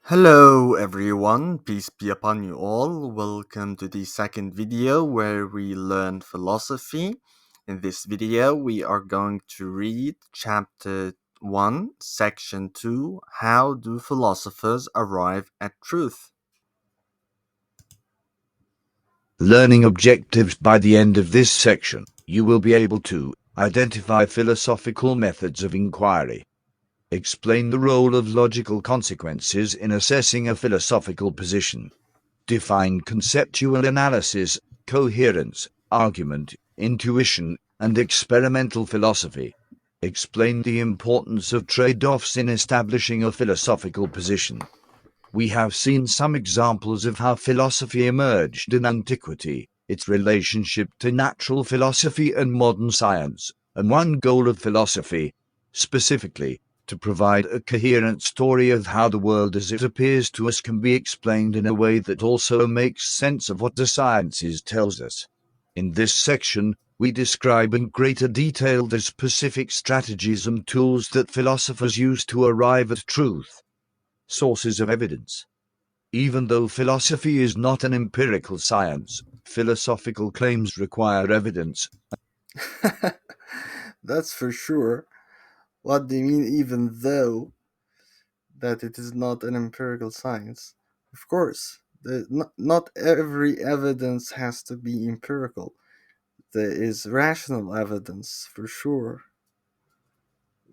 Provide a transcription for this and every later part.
Hello everyone, peace be upon you all. Welcome to the second video where we learn philosophy. In this video, we are going to read chapter 1, section 2, How do philosophers arrive at truth? Learning objectives. By the end of this section, you will be able to identify philosophical methods of inquiry, explain the role of logical consequences in assessing a philosophical position, define conceptual analysis, coherence, argument, intuition, and experimental philosophy, explain the importance of trade-offs in establishing a philosophical position. We have seen some examples of how philosophy emerged in antiquity, its relationship to natural philosophy and modern science, and one goal of philosophy, specifically, to provide a coherent story of how the world as it appears to us can be explained in a way that also makes sense of what the sciences tells us. In this section, we describe in greater detail the specific strategies and tools that philosophers use to arrive at truth. Sources of evidence. Even though philosophy is not an empirical science, philosophical claims require evidence. That's for sure. What do you mean, even though that it is not an empirical science? Of course, not every evidence has to be empirical. There is rational evidence for sure.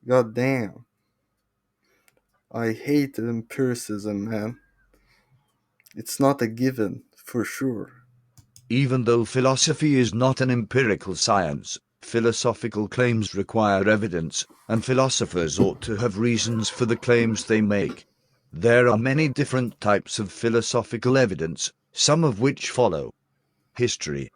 God damn. I hate empiricism, man. It's not a given, for sure. Even though philosophy is not an empirical science, philosophical claims require evidence, and philosophers ought to have reasons for the claims they make. There are many different types of philosophical evidence, some of which follow. History.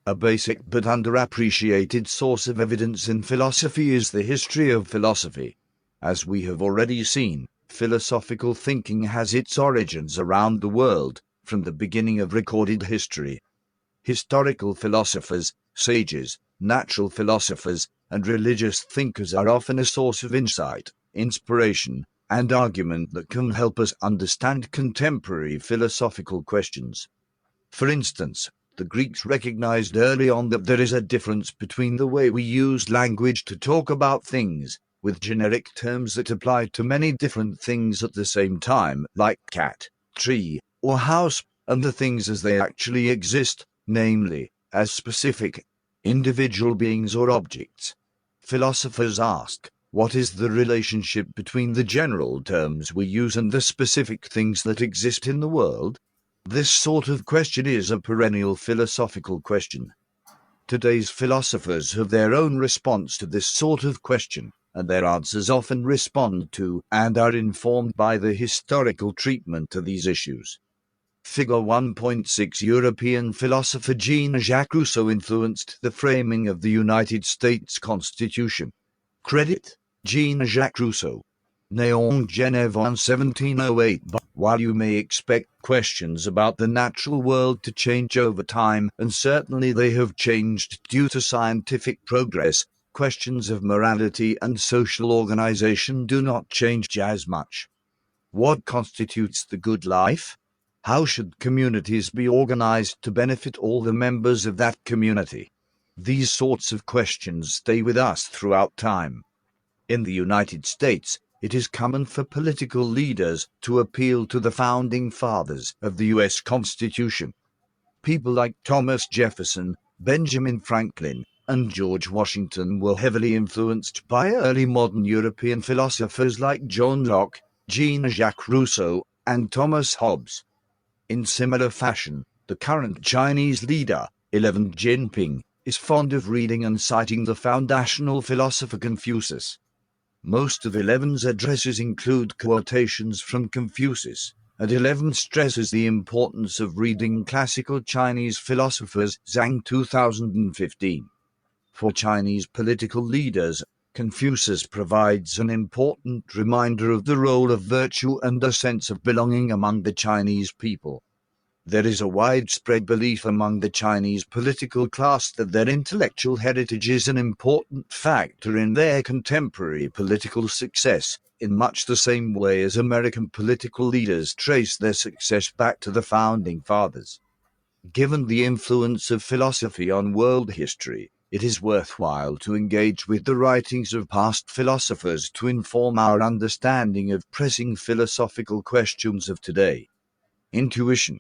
A basic but underappreciated source of evidence in philosophy is the history of philosophy. As we have already seen, philosophical thinking has its origins around the world, from the beginning of recorded history. Historical philosophers, sages, natural philosophers, and religious thinkers are often a source of insight, inspiration, and argument that can help us understand contemporary philosophical questions. For instance, the Greeks recognized early on that there is a difference between the way we use language to talk about things, with generic terms that apply to many different things at the same time, like cat, tree, or house, and the things as they actually exist, namely, as specific, individual beings or objects. Philosophers ask, what is the relationship between the general terms we use and the specific things that exist in the world? This sort of question is a perennial philosophical question. Today's philosophers have their own response to this sort of question, and their answers often respond to and are informed by the historical treatment of these issues. Figure 1.6. European philosopher Jean-Jacques Rousseau influenced the framing of the United States Constitution. Credit: Jean-Jacques Rousseau. Né en Genève en 1708. But while you may expect questions about the natural world to change over time, and certainly they have changed due to scientific progress, questions of morality and social organization do not change as much. What constitutes the good life? How should communities be organized to benefit all the members of that community? These sorts of questions stay with us throughout time. In the United States, it is common for political leaders to appeal to the founding fathers of the U.S. Constitution. People like Thomas Jefferson, Benjamin Franklin, and George Washington were heavily influenced by early modern European philosophers like John Locke, Jean-Jacques Rousseau, and Thomas Hobbes. In similar fashion, the current Chinese leader, 11 Jinping, is fond of reading and citing the foundational philosopher Confucius. Most of Eleven's addresses include quotations from Confucius, and Eleven stresses the importance of reading classical Chinese philosophers. Zhang 2015. For Chinese political leaders, Confucius provides an important reminder of the role of virtue and a sense of belonging among the Chinese people. There is a widespread belief among the Chinese political class that their intellectual heritage is an important factor in their contemporary political success, in much the same way as American political leaders trace their success back to the founding fathers. Given the influence of philosophy on world history, it is worthwhile to engage with the writings of past philosophers to inform our understanding of pressing philosophical questions of today. Intuition.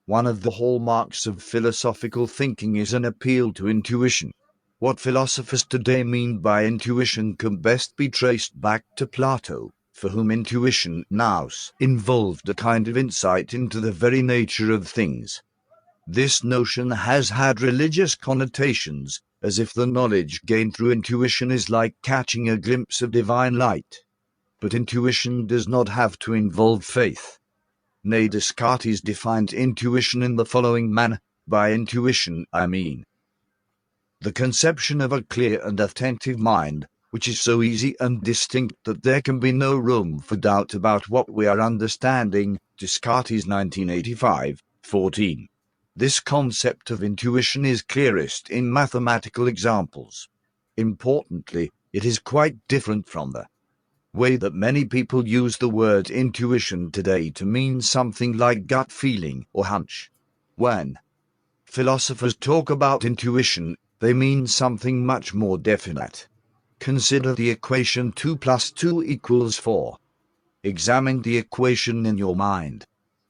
One of the hallmarks of philosophical thinking is an appeal to intuition. What philosophers today mean by intuition can best be traced back to Plato, for whom intuition nous involved a kind of insight into the very nature of things. This notion has had religious connotations, as if the knowledge gained through intuition is like catching a glimpse of divine light. But intuition does not have to involve faith. Nay, Descartes defined intuition in the following manner: by intuition I mean the conception of a clear and attentive mind, which is so easy and distinct that there can be no room for doubt about what we are understanding. Descartes 1985, 14. This concept of intuition is clearest in mathematical examples. Importantly, it is quite different from the way that many people use the word intuition today to mean something like gut feeling or hunch. When philosophers talk about intuition, they mean something much more definite. Consider the equation 2 plus 2 equals 4. Examine the equation in your mind.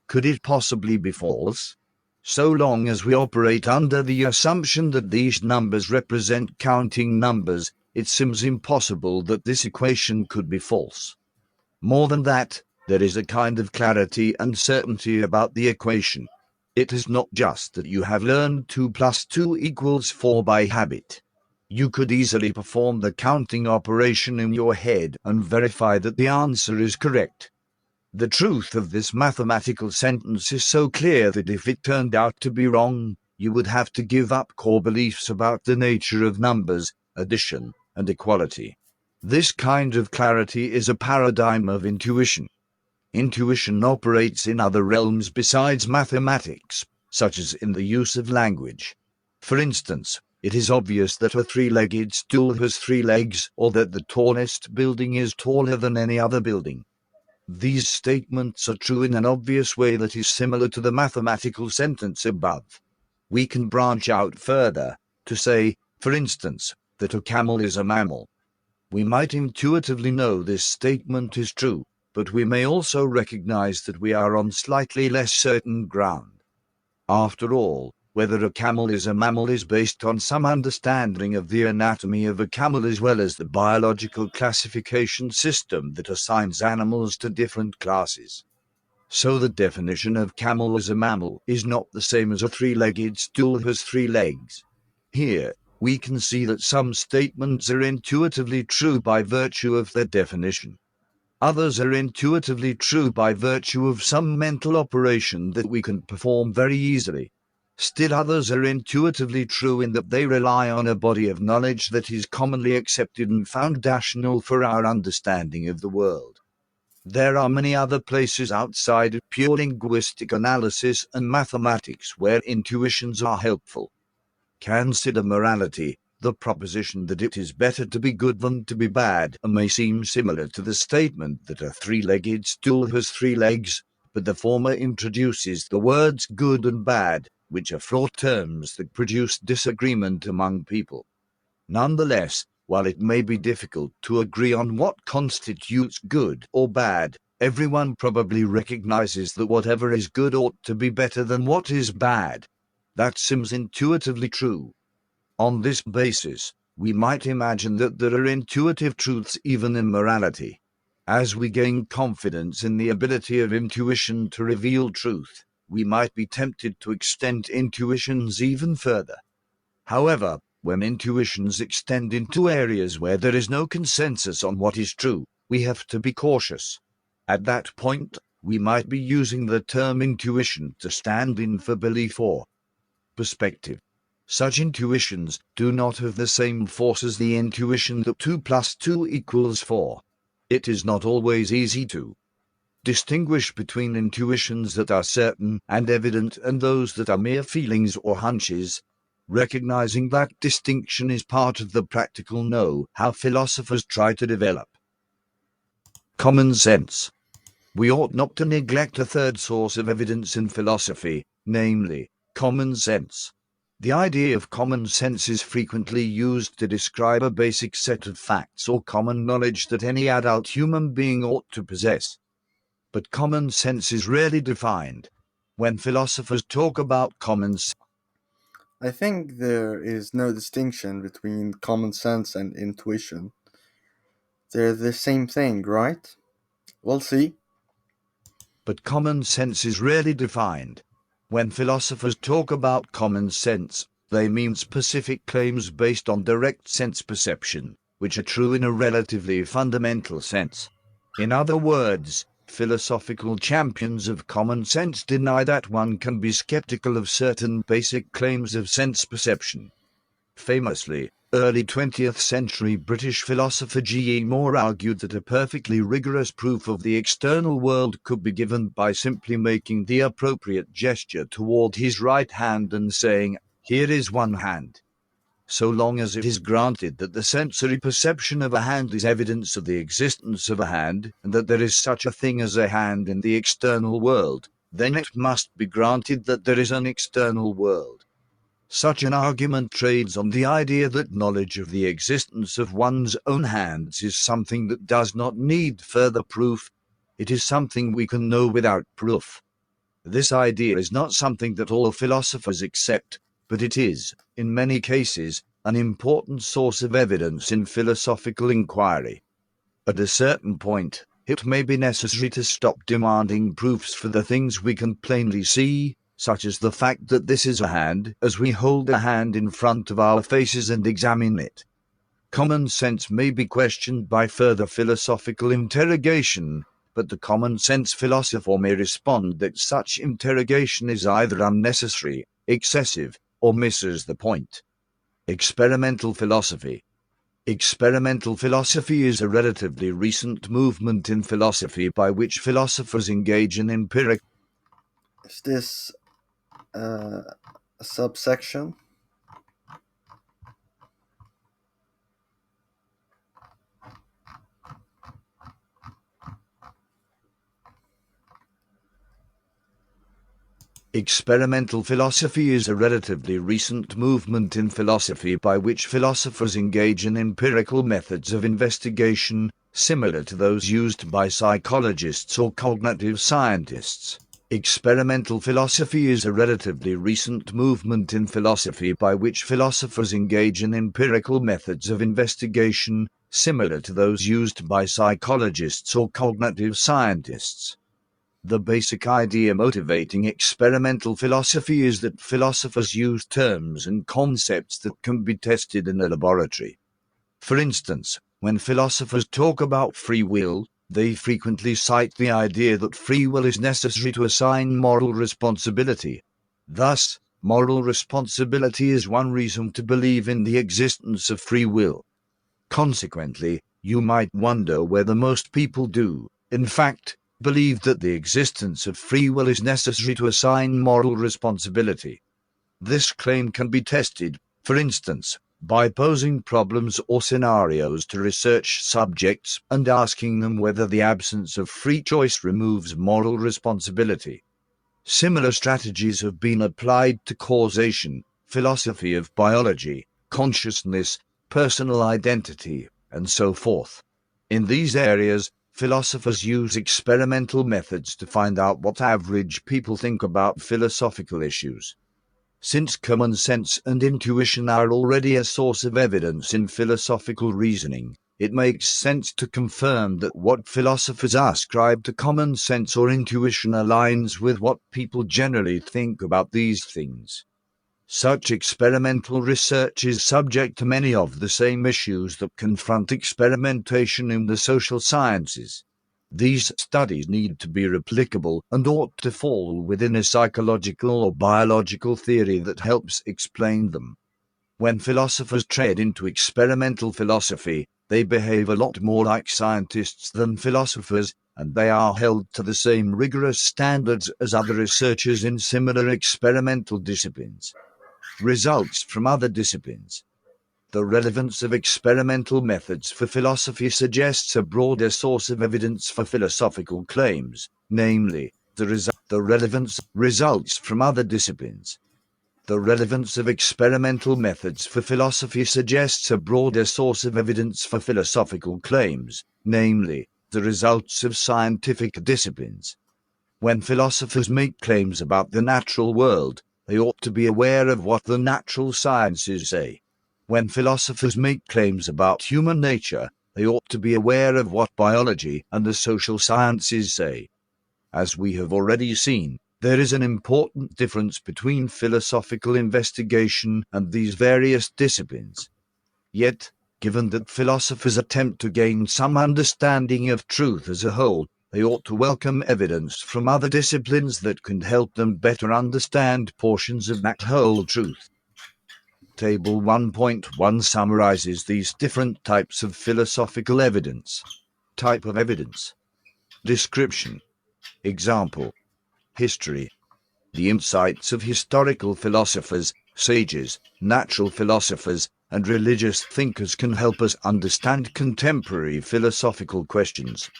Could it possibly be false? So long as we operate under the assumption that these numbers represent counting numbers, it seems impossible that this equation could be false. More than that, there is a kind of clarity and certainty about the equation. It is not just that you have learned 2 plus 2 equals 4 by habit. You could easily perform the counting operation in your head and verify that the answer is correct. The truth of this mathematical sentence is so clear that if it turned out to be wrong, you would have to give up core beliefs about the nature of numbers, addition, and equality. This kind of clarity is a paradigm of intuition. Intuition operates in other realms besides mathematics, such as in the use of language. For instance, it is obvious that a three-legged stool has three legs, or that the tallest building is taller than any other building. These statements are true in an obvious way that is similar to the mathematical sentence above. We can branch out further, to say, for instance, that a camel is a mammal. We might intuitively know this statement is true, but we may also recognize that we are on slightly less certain ground. After all, whether a camel is a mammal is based on some understanding of the anatomy of a camel as well as the biological classification system that assigns animals to different classes. So the definition of camel as a mammal is not the same as a three-legged stool has three legs. Here, we can see that some statements are intuitively true by virtue of their definition. Others are intuitively true by virtue of some mental operation that we can perform very easily. Still others are intuitively true in that they rely on a body of knowledge that is commonly accepted and foundational for our understanding of the world. There are many other places outside of pure linguistic analysis and mathematics where intuitions are helpful. Consider morality. The proposition that it is better to be good than to be bad may seem similar to the statement that a three-legged stool has three legs, but the former introduces the words good and bad, which are fraught terms that produce disagreement among people. Nonetheless, while it may be difficult to agree on what constitutes good or bad, everyone probably recognizes that whatever is good ought to be better than what is bad. That seems intuitively true. On this basis, we might imagine that there are intuitive truths even in morality. As we gain confidence in the ability of intuition to reveal truth, we might be tempted to extend intuitions even further. However, when intuitions extend into areas where there is no consensus on what is true, we have to be cautious. At that point, we might be using the term intuition to stand in for belief or perspective. Such intuitions do not have the same force as the intuition that 2 plus 2 equals 4. It is not always easy to distinguish between intuitions that are certain and evident and those that are mere feelings or hunches. Recognizing that distinction is part of the practical know-how philosophers try to develop. Common sense. We ought not to neglect a third source of evidence in philosophy, namely, common sense. The idea of common sense is frequently used to describe a basic set of facts or common knowledge that any adult human being ought to possess. But common sense is rarely defined. When philosophers talk about common sense, I think there is no distinction between common sense and intuition. They're the same thing, right? We'll see. but common sense is rarely defined. When philosophers talk about common sense, they mean specific claims based on direct sense perception, which are true in a relatively fundamental sense. In other words, philosophical champions of common sense deny that one can be skeptical of certain basic claims of sense perception. Famously, early 20th century British philosopher G. E. Moore argued that a perfectly rigorous proof of the external world could be given by simply making the appropriate gesture toward his right hand and saying, "Here is one hand." So long as it is granted that the sensory perception of a hand is evidence of the existence of a hand, and that there is such a thing as a hand in the external world, then it must be granted that there is an external world. Such an argument trades on the idea that knowledge of the existence of one's own hands is something that does not need further proof. It is something we can know without proof. This idea is not something that all philosophers accept, but it is, in many cases, an important source of evidence in philosophical inquiry. At a certain point, it may be necessary to stop demanding proofs for the things we can plainly see, such as the fact that this is a hand, as we hold a hand in front of our faces and examine it. Common sense may be questioned by further philosophical interrogation, but the common sense philosopher may respond that such interrogation is either unnecessary, excessive, or misses the point. Experimental philosophy. Experimental philosophy is a relatively recent movement in philosophy by which philosophers engage in empirical. Is this a subsection? Experimental philosophy is a relatively recent movement in philosophy by which philosophers engage in empirical methods of investigation, similar to those used by psychologists or cognitive scientists. Experimental philosophy is a relatively recent movement in philosophy by which philosophers engage in empirical methods of investigation, similar to those used by psychologists or cognitive scientists. The basic idea motivating experimental philosophy is that philosophers use terms and concepts that can be tested in a laboratory. For instance, when philosophers talk about free will, they frequently cite the idea that free will is necessary to assign moral responsibility. Thus, moral responsibility is one reason to believe in the existence of free will. Consequently, you might wonder whether most people do, in fact, believe that the existence of free will is necessary to assign moral responsibility. This claim can be tested, for instance, by posing problems or scenarios to research subjects and asking them whether the absence of free choice removes moral responsibility. Similar strategies have been applied to causation, philosophy of biology, consciousness, personal identity, and so forth. In these areas, philosophers use experimental methods to find out what average people think about philosophical issues. Since common sense and intuition are already a source of evidence in philosophical reasoning, it makes sense to confirm that what philosophers ascribe to common sense or intuition aligns with what people generally think about these things. Such experimental research is subject to many of the same issues that confront experimentation in the social sciences. These studies need to be replicable and ought to fall within a psychological or biological theory that helps explain them. When philosophers tread into experimental philosophy, they behave a lot more like scientists than philosophers, and they are held to the same rigorous standards as other researchers in similar experimental disciplines. Results from other disciplines. The relevance of experimental methods for philosophy suggests a broader source of evidence for philosophical claims, namely, the relevance results from other disciplines. The relevance of experimental methods for philosophy suggests a broader source of evidence for philosophical claims, namely, the results of scientific disciplines. When philosophers make claims about the natural world, they ought to be aware of what the natural sciences say. When philosophers make claims about human nature, they ought to be aware of what biology and the social sciences say. As we have already seen, there is an important difference between philosophical investigation and these various disciplines. Yet, given that philosophers attempt to gain some understanding of truth as a whole, they ought to welcome evidence from other disciplines that can help them better understand portions of that whole truth. Table 1.1 summarizes these different types of philosophical evidence. Type of evidence. Description. Example. History. The insights of historical philosophers, sages, natural philosophers, and religious thinkers can help us understand contemporary philosophical questions.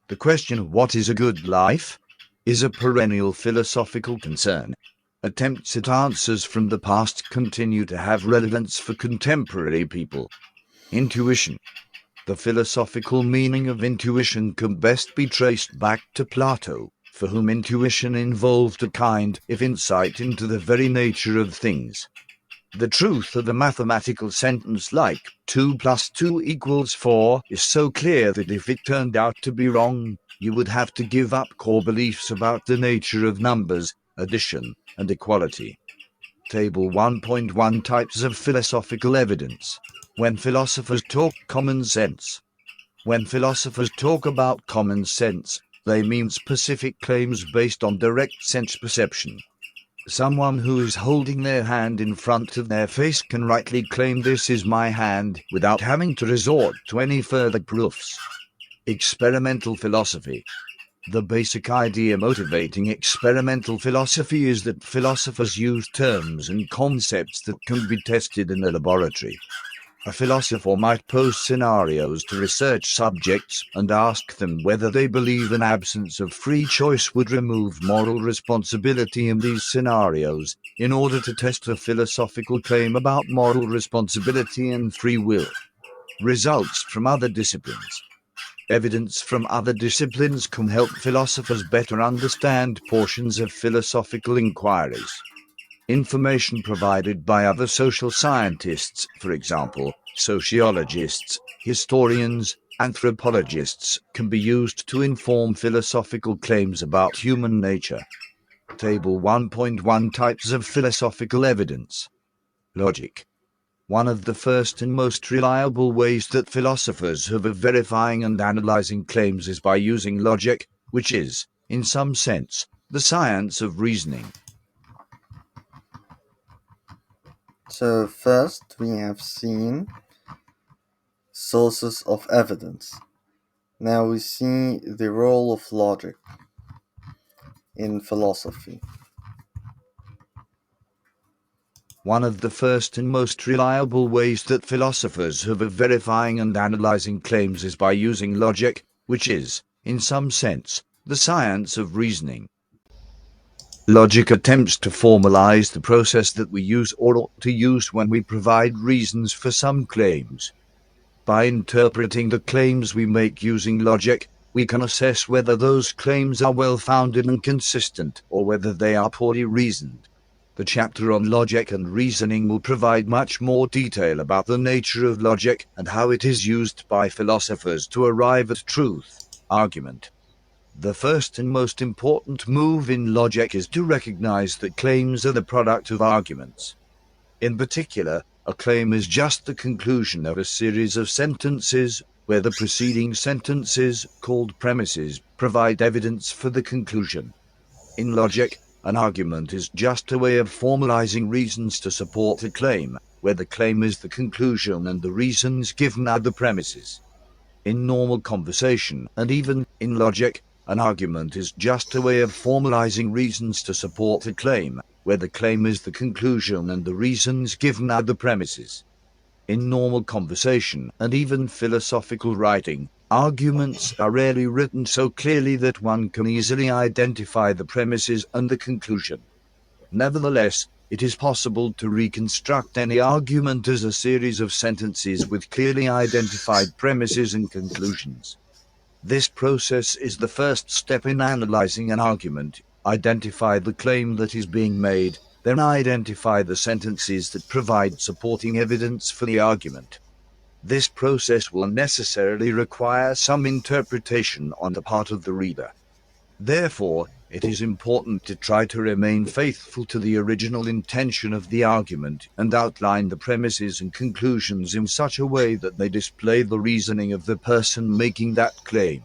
The question, what is a good life, is a perennial philosophical concern. Attempts at answers from the past continue to have relevance for contemporary people. Intuition. The philosophical meaning of intuition can best be traced back to Plato, for whom intuition involved a kind of insight into the very nature of things. The truth of a mathematical sentence like 2 plus 2 equals 4 is so clear that if it turned out to be wrong, you would have to give up core beliefs about the nature of numbers, addition, and equality. Table 1.1 Types of philosophical evidence. When philosophers talk common sense. When philosophers talk about common sense, they mean specific claims based on direct sense perception. Someone who is holding their hand in front of their face can rightly claim this is my hand without having to resort to any further proofs. Experimental philosophy. The basic idea motivating experimental philosophy is that philosophers use terms and concepts that can be tested in a laboratory. A philosopher might pose scenarios to research subjects and ask them whether they believe an absence of free choice would remove moral responsibility in these scenarios, in order to test a philosophical claim about moral responsibility and free will. Results from other disciplines. Evidence from other disciplines can help philosophers better understand portions of philosophical inquiries. Information provided by other social scientists, for example, sociologists, historians, anthropologists, can be used to inform philosophical claims about human nature. Table 1.1 Types of philosophical evidence. Logic. One of the first and most reliable ways that philosophers have of verifying and analyzing claims is by using logic, which is, in some sense, the science of reasoning. So, first we have seen sources of evidence. Now we see the role of logic in philosophy. One of the first and most reliable ways that philosophers have of verifying and analyzing claims is by using logic, which is, in some sense, the science of reasoning. Logic attempts to formalize the process that we use or ought to use when we provide reasons for some claims. By interpreting the claims we make using logic, we can assess whether those claims are well-founded and consistent, or whether they are poorly reasoned. The chapter on logic and reasoning will provide much more detail about the nature of logic and how it is used by philosophers to arrive at truth, argument. The first and most important move in logic is to recognize that claims are the product of arguments. In particular, a claim is just the conclusion of a series of sentences, where the preceding sentences, called premises, provide evidence for the conclusion. In logic, an argument is just a way of formalizing reasons to support a claim, where the claim is the conclusion and the reasons given are the premises. In normal conversation, and even in logic, an argument is just a way of formalizing reasons to support a claim, where the claim is the conclusion and the reasons given are the premises. In normal conversation and even philosophical writing, arguments are rarely written so clearly that one can easily identify the premises and the conclusion. Nevertheless, it is possible to reconstruct any argument as a series of sentences with clearly identified premises and conclusions. This process is the first step in analyzing an argument. Identify the claim that is being made, then identify the sentences that provide supporting evidence for the argument. This process will necessarily require some interpretation on the part of the reader. Therefore, it is important to try to remain faithful to the original intention of the argument and outline the premises and conclusions in such a way that they display the reasoning of the person making that claim.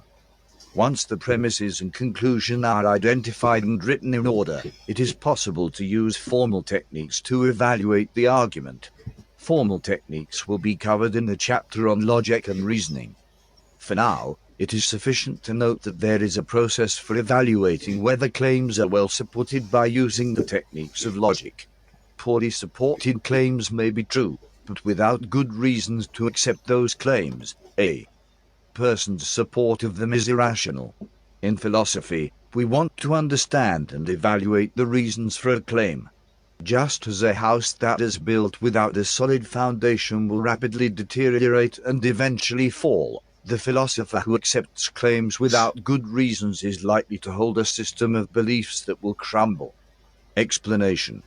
Once the premises and conclusion are identified and written in order, it is possible to use formal techniques to evaluate the argument. Formal techniques will be covered in the chapter on logic and reasoning. For now, it is sufficient to note that there is a process for evaluating whether claims are well supported by using the techniques of logic. Poorly supported claims may be true, but without good reasons to accept those claims, a person's support of them is irrational. In philosophy, we want to understand and evaluate the reasons for a claim. Just as a house that is built without a solid foundation will rapidly deteriorate and eventually fall, the philosopher who accepts claims without good reasons is likely to hold a system of beliefs that will crumble. Explanation.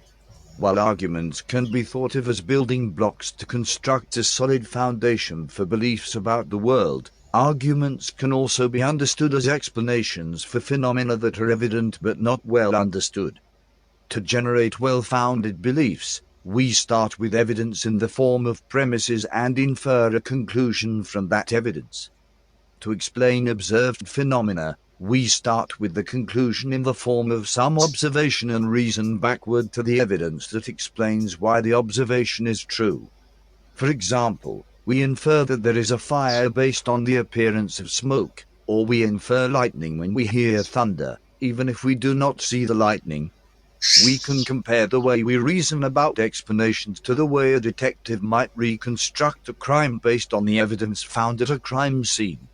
While arguments can be thought of as building blocks to construct a solid foundation for beliefs about the world, arguments can also be understood as explanations for phenomena that are evident but not well understood. To generate well-founded beliefs, we start with evidence in the form of premises and infer a conclusion from that evidence. To explain observed phenomena, we start with the conclusion in the form of some observation and reason backward to the evidence that explains why the observation is true. For example, we infer that there is a fire based on the appearance of smoke, or we infer lightning when we hear thunder, even if we do not see the lightning. We can compare the way we reason about explanations to the way a detective might reconstruct a crime based on the evidence found at a crime scene.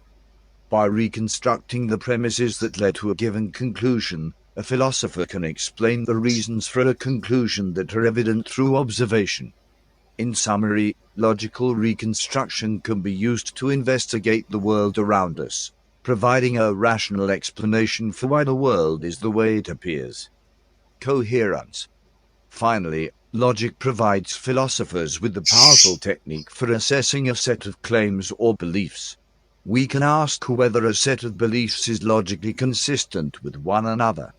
By reconstructing the premises that led to a given conclusion, a philosopher can explain the reasons for a conclusion that are evident through observation. In summary, logical reconstruction can be used to investigate the world around us, providing a rational explanation for why the world is the way it appears. Coherence. Finally, logic provides philosophers with the powerful technique for assessing a set of claims or beliefs. We can ask whether a set of beliefs is logically consistent with one another.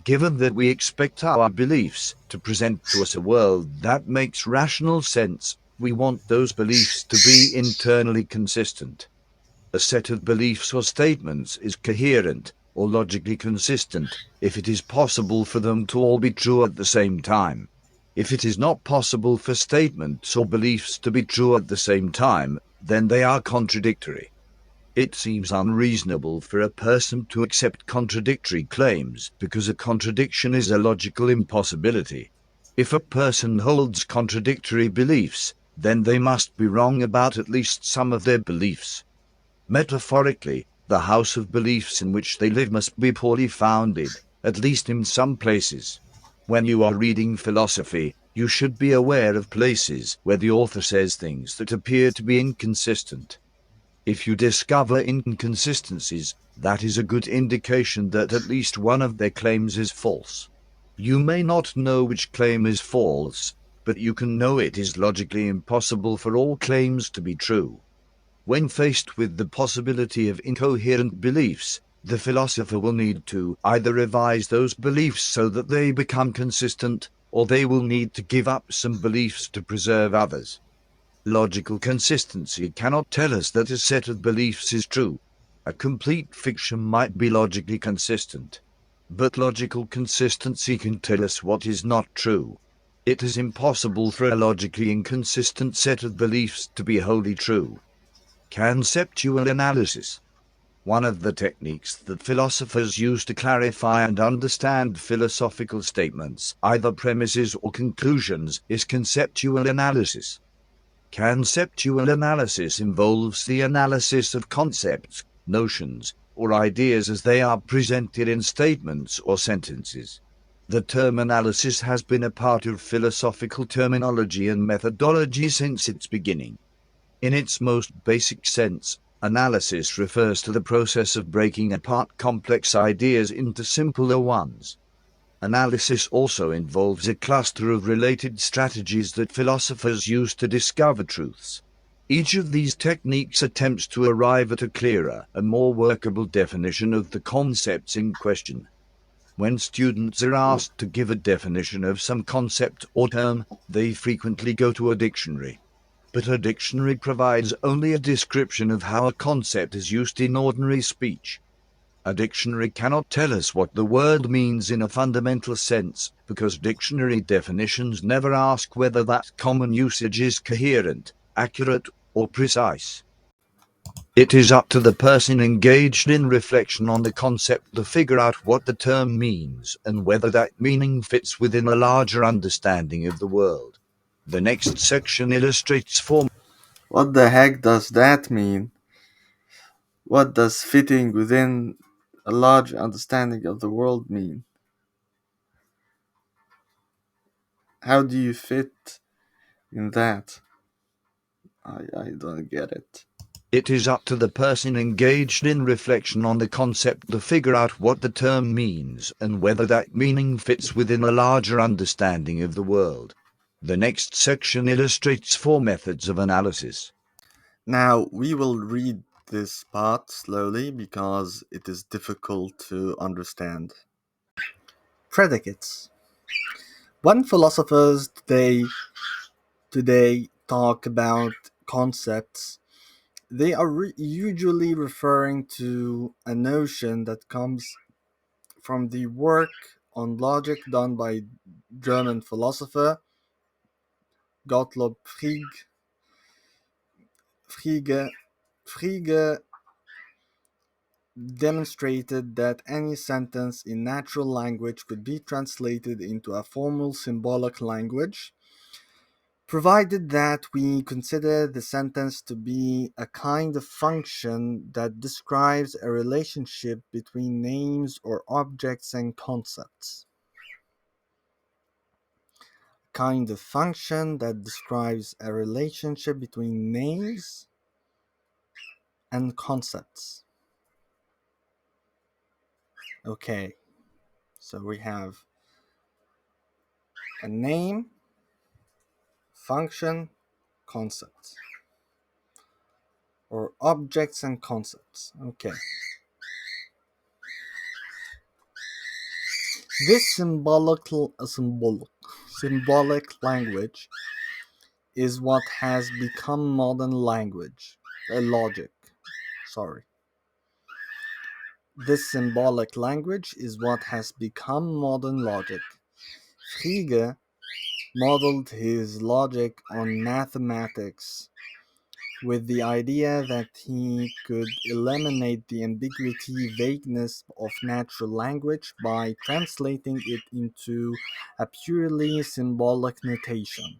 Given that we expect our beliefs to present to us a world that makes rational sense, we want those beliefs to be internally consistent. A set of beliefs or statements is coherent or logically consistent if it is possible for them to all be true at the same time. If it is not possible for statements or beliefs to be true at the same time, then they are contradictory. It seems unreasonable for a person to accept contradictory claims because a contradiction is a logical impossibility. If a person holds contradictory beliefs, then they must be wrong about at least some of their beliefs. Metaphorically, the house of beliefs in which they live must be poorly founded, at least in some places. When you are reading philosophy, you should be aware of places where the author says things that appear to be inconsistent. If you discover inconsistencies, that is a good indication that at least one of their claims is false. You may not know which claim is false, but you can know it is logically impossible for all claims to be true. When faced with the possibility of incoherent beliefs, the philosopher will need to either revise those beliefs so that they become consistent, or they will need to give up some beliefs to preserve others. Logical consistency cannot tell us that a set of beliefs is true. A complete fiction might be logically consistent. But logical consistency can tell us what is not true. It is impossible for a logically inconsistent set of beliefs to be wholly true. Conceptual analysis. One of the techniques that philosophers use to clarify and understand philosophical statements, either premises or conclusions, is conceptual analysis. Conceptual analysis involves the analysis of concepts, notions, or ideas as they are presented in statements or sentences. The term analysis has been a part of philosophical terminology and methodology since its beginning. In its most basic sense, analysis refers to the process of breaking apart complex ideas into simpler ones. Analysis also involves a cluster of related strategies that philosophers use to discover truths. Each of these techniques attempts to arrive at a clearer and more workable definition of the concepts in question. When students are asked to give a definition of some concept or term, they frequently go to a dictionary. But a dictionary provides only a description of how a concept is used in ordinary speech. A dictionary cannot tell us what the word means in a fundamental sense, because dictionary definitions never ask whether that common usage is coherent, accurate, or precise. It is up to the person engaged in reflection on the concept to figure out what the term means and whether that meaning fits within a larger understanding of the world. The next section illustrates four. What the heck does that mean? What does fitting within a large understanding of the world mean? How do you fit in that? I don't get it. It is up to the person engaged in reflection on the concept to figure out what the term means and whether that meaning fits within a larger understanding of the world. The next section illustrates four methods of analysis. Now, we will read this part slowly because it is difficult to understand. Predicates. When philosophers today talk about concepts, they are usually referring to a notion that comes from the work on logic done by German philosopher Gottlob Frege. Frege demonstrated that any sentence in natural language could be translated into a formal symbolic language, provided that we consider the sentence to be a kind of function that describes a relationship between names or objects and concepts. Kind of function that describes a relationship between names and concepts. Okay, so we have a name, function, concept, or objects and concepts. Okay. This symbolic language is what has become modern language, logic. Sorry. This symbolic language is what has become modern logic. Frege modeled his logic on mathematics with the idea that he could eliminate the ambiguity vagueness of natural language by translating it into a purely symbolic notation.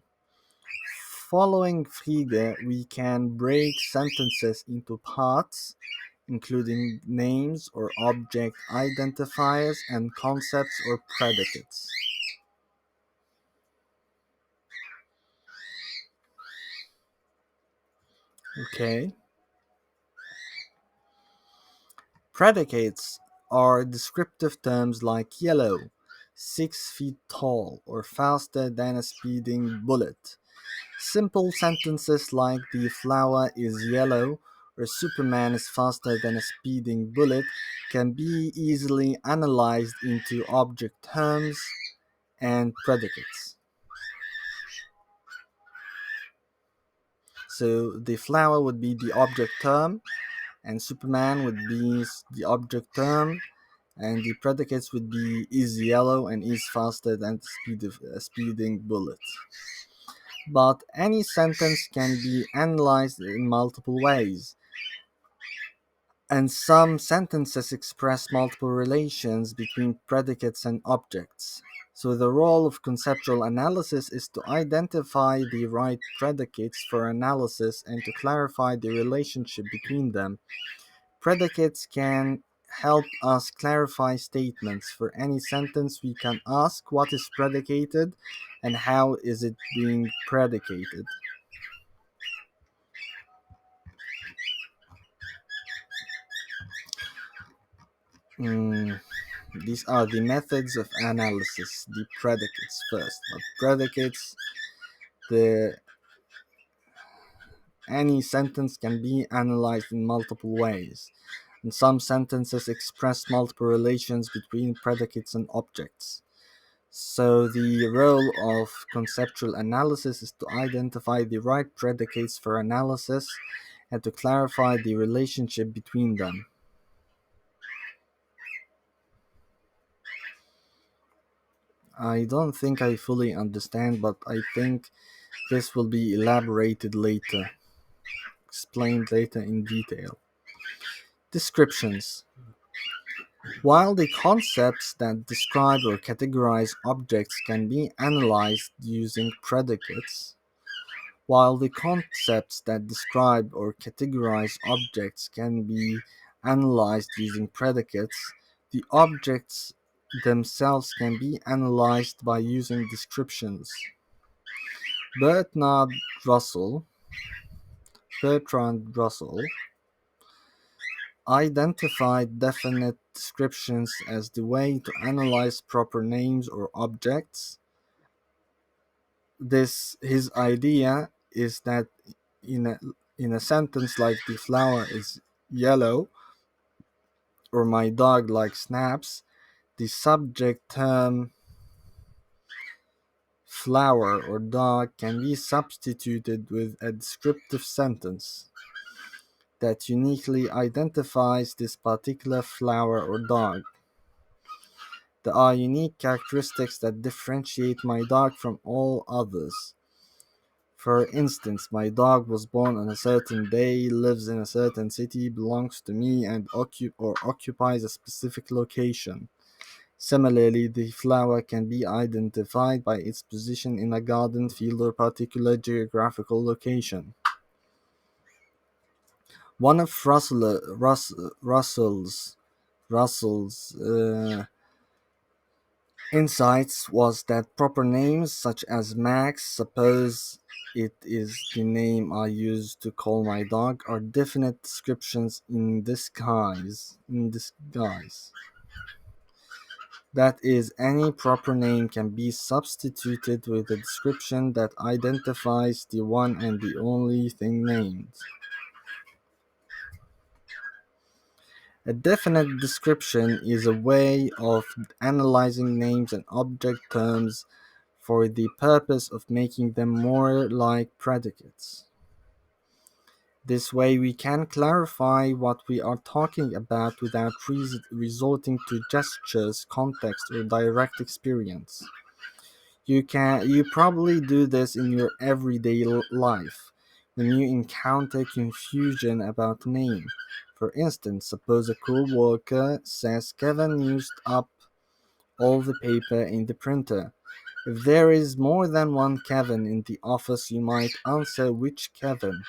Following Frege, we can break sentences into parts, including names or object identifiers and concepts or predicates. Okay. Predicates are descriptive terms like yellow, 6 feet tall, or faster than a speeding bullet. Simple sentences like the flower is yellow or Superman is faster than a speeding bullet can be easily analyzed into object terms and predicates. So the flower would be the object term, and Superman would be the object term, and the predicates would be is yellow and is faster than a speeding bullet. But any sentence can be analyzed in multiple ways. And some sentences express multiple relations between predicates and objects. So the role of conceptual analysis is to identify the right predicates for analysis and to clarify the relationship between them. Predicates can help us clarify statements. For any sentence, we can ask what is predicated and how is it being predicated. Mm, these are the methods of analysis. The predicates first. But predicates, the any sentence can be analyzed in multiple ways. And some sentences express multiple relations between predicates and objects. So the role of conceptual analysis is to identify the right predicates for analysis and to clarify the relationship between them. I don't think I fully understand, but I think this will be elaborated later, explained later in detail. Descriptions. While the concepts that describe or categorize objects can be analyzed using predicates, while the concepts that describe or categorize objects can be analyzed using predicates, the objects themselves can be analyzed by using descriptions. Bernard Russell, Bertrand Russell, identified definite descriptions as the way to analyze proper names or objects. This his idea is that in a in a sentence like the flower is yellow or my dog likes snaps, the subject term flower or dog can be substituted with a descriptive sentence that uniquely identifies this particular flower or dog. There are unique characteristics that differentiate my dog from all others. For instance, my dog was born on a certain day, lives in a certain city, belongs to me, and occupies a specific location. Similarly, the flower can be identified by its position in a garden, field, or particular geographical location. One of Russell's insights was that proper names such as Max, suppose it is the name I use to call my dog, are definite descriptions in disguise. That is, any proper name can be substituted with a description that identifies the one and the only thing named. A definite description is a way of analyzing names and object terms for the purpose of making them more like predicates. This way we can clarify what we are talking about without resorting to gestures, context, or direct experience. You probably do this in your everyday life when you encounter confusion about a name. For instance, suppose a coworker says Kevin used up all the paper in the printer. If there is more than one Kevin in the office, you might answer which Kevin,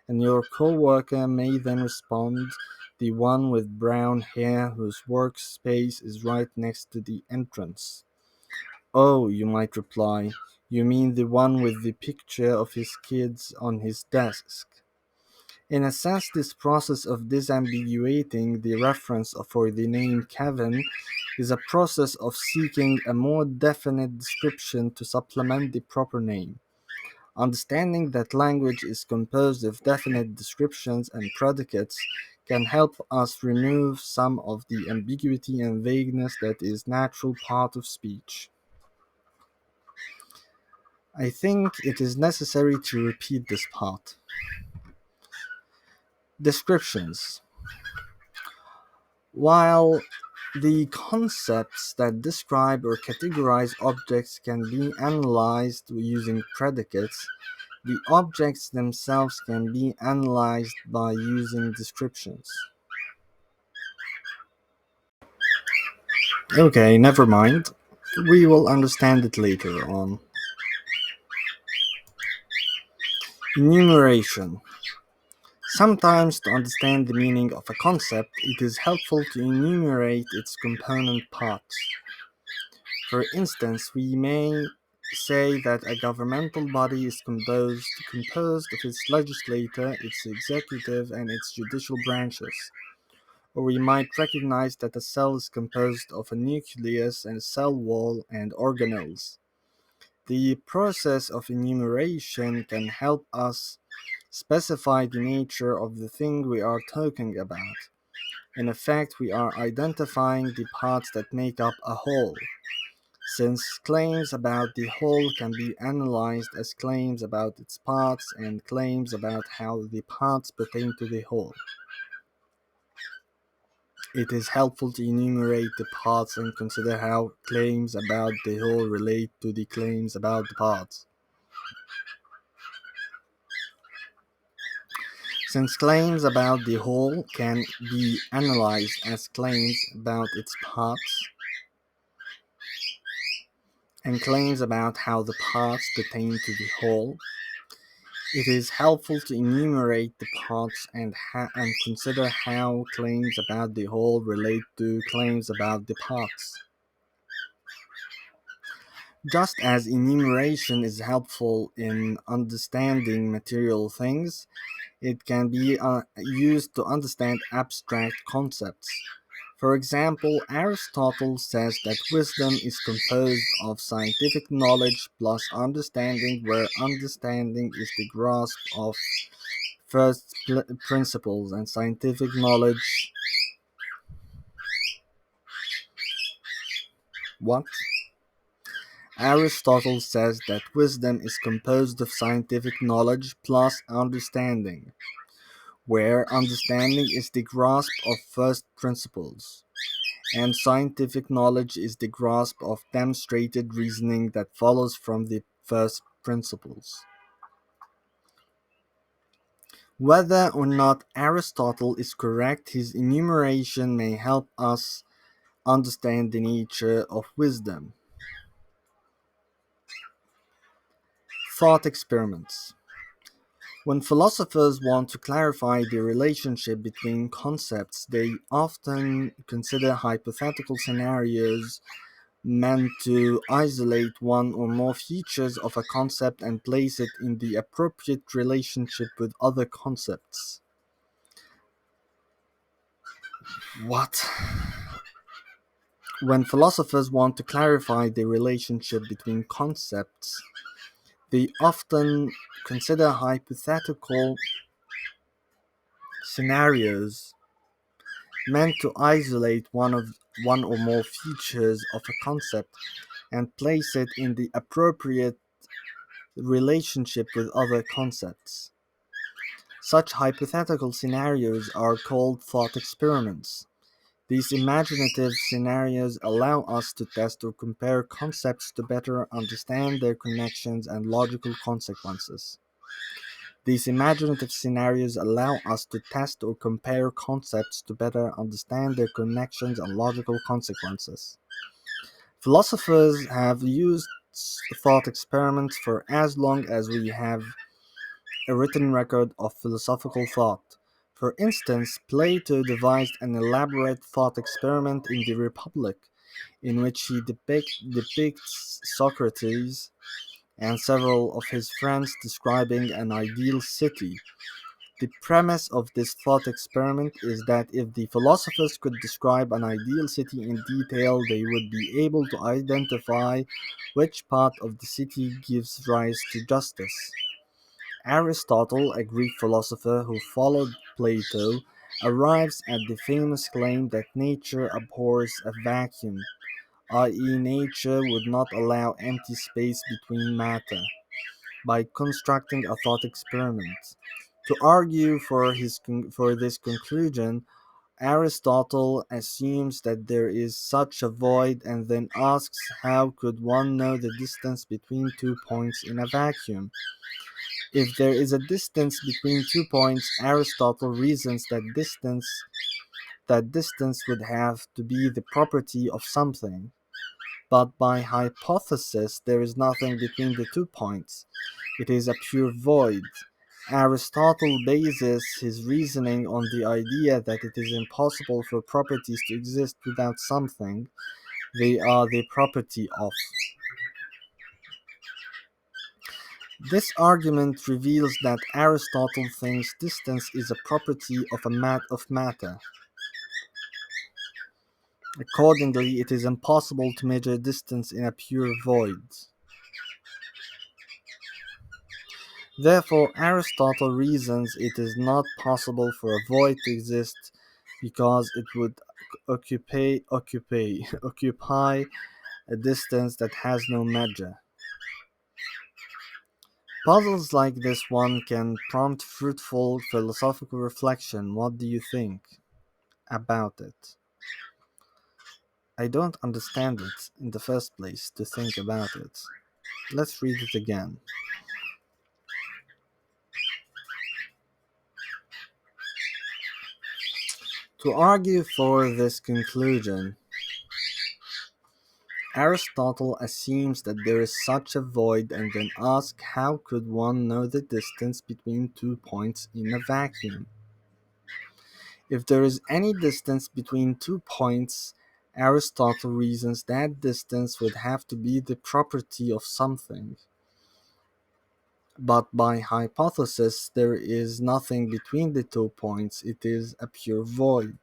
and your coworker may then respond, the one with brown hair whose workspace is right next to the entrance. Oh, you might reply, you mean the one with the picture of his kids on his desk. In a sense, this process of disambiguating the reference for the name Kevin is a process of seeking a more definite description to supplement the proper name. Understanding that language is composed of definite descriptions and predicates can help us remove some of the ambiguity and vagueness that is natural part of speech. I think it is necessary to repeat this part. Descriptions. While the concepts that describe or categorize objects can be analyzed using predicates, the objects themselves can be analyzed by using descriptions. Okay, never mind. We will understand it later on. Enumeration. Sometimes, to understand the meaning of a concept, it is helpful to enumerate its component parts. For instance, we may say that a governmental body is composed of its legislature, its executive, and its judicial branches. Or we might recognize that a cell is composed of a nucleus and a cell wall and organelles. The process of enumeration can help us specify the nature of the thing we are talking about. In effect, we are identifying the parts that make up a whole. Since claims about the whole can be analyzed as claims about its parts and claims about how the parts pertain to the whole, it is helpful to enumerate the parts and consider how claims about the whole relate to the claims about the parts. Since claims about the whole can be analyzed as claims about its parts and claims about how the parts pertain to the whole, it is helpful to enumerate the parts and consider how claims about the whole relate to claims about the parts. Just as enumeration is helpful in understanding material things, it can be used to understand abstract concepts. For example, Aristotle says that wisdom is composed of scientific knowledge plus understanding, where understanding is the grasp of first principles, and scientific knowledge. What? Aristotle says that wisdom is composed of scientific knowledge plus understanding, where understanding is the grasp of first principles, and scientific knowledge is the grasp of demonstrated reasoning that follows from the first principles. Whether or not Aristotle is correct, his enumeration may help us understand the nature of wisdom. Thought experiments. When philosophers want to clarify the relationship between concepts, they often consider hypothetical scenarios meant to isolate one or more features of a concept and place it in the appropriate relationship with other concepts. What? When philosophers want to clarify the relationship between concepts, they often consider hypothetical scenarios meant to isolate one or more features of a concept and place it in the appropriate relationship with other concepts. Such hypothetical scenarios are called thought experiments. These imaginative scenarios allow us to test or compare concepts to better understand their connections and logical consequences. These imaginative scenarios allow us to test or compare concepts to better understand their connections and logical consequences. Philosophers have used thought experiments for as long as we have a written record of philosophical thought. For instance, Plato devised an elaborate thought experiment in the Republic, in which he depicts Socrates and several of his friends describing an ideal city. The premise of this thought experiment is that if the philosophers could describe an ideal city in detail, they would be able to identify which part of the city gives rise to justice. Aristotle, a Greek philosopher who followed Plato, arrives at the famous claim that nature abhors a vacuum, i.e., nature would not allow empty space between matter, by constructing a thought experiment. To argue for this conclusion, Aristotle assumes that there is such a void and then asks how could one know the distance between 2 points in a vacuum? If there is a distance between 2 points, Aristotle reasons that distance that distance would have to be the property of something, but by hypothesis there is nothing between the 2 points. It is a pure void. Aristotle bases his reasoning on the idea that it is impossible for properties to exist without something they are the property of. This argument reveals that Aristotle thinks distance is a property of matter. Accordingly, it is impossible to measure distance in a pure void. Therefore, Aristotle reasons it is not possible for a void to exist because it would occupy a distance that has no measure. Puzzles like this one can prompt fruitful philosophical reflection. What do you think about it? I don't understand it in the first place to think about it. Let's read it again. To argue for this conclusion, Aristotle assumes that there is such a void and then asks how could one know the distance between 2 points in a vacuum? If there is any distance between 2 points, Aristotle reasons that distance would have to be the property of something. But by hypothesis, there is nothing between the 2 points, it is a pure void.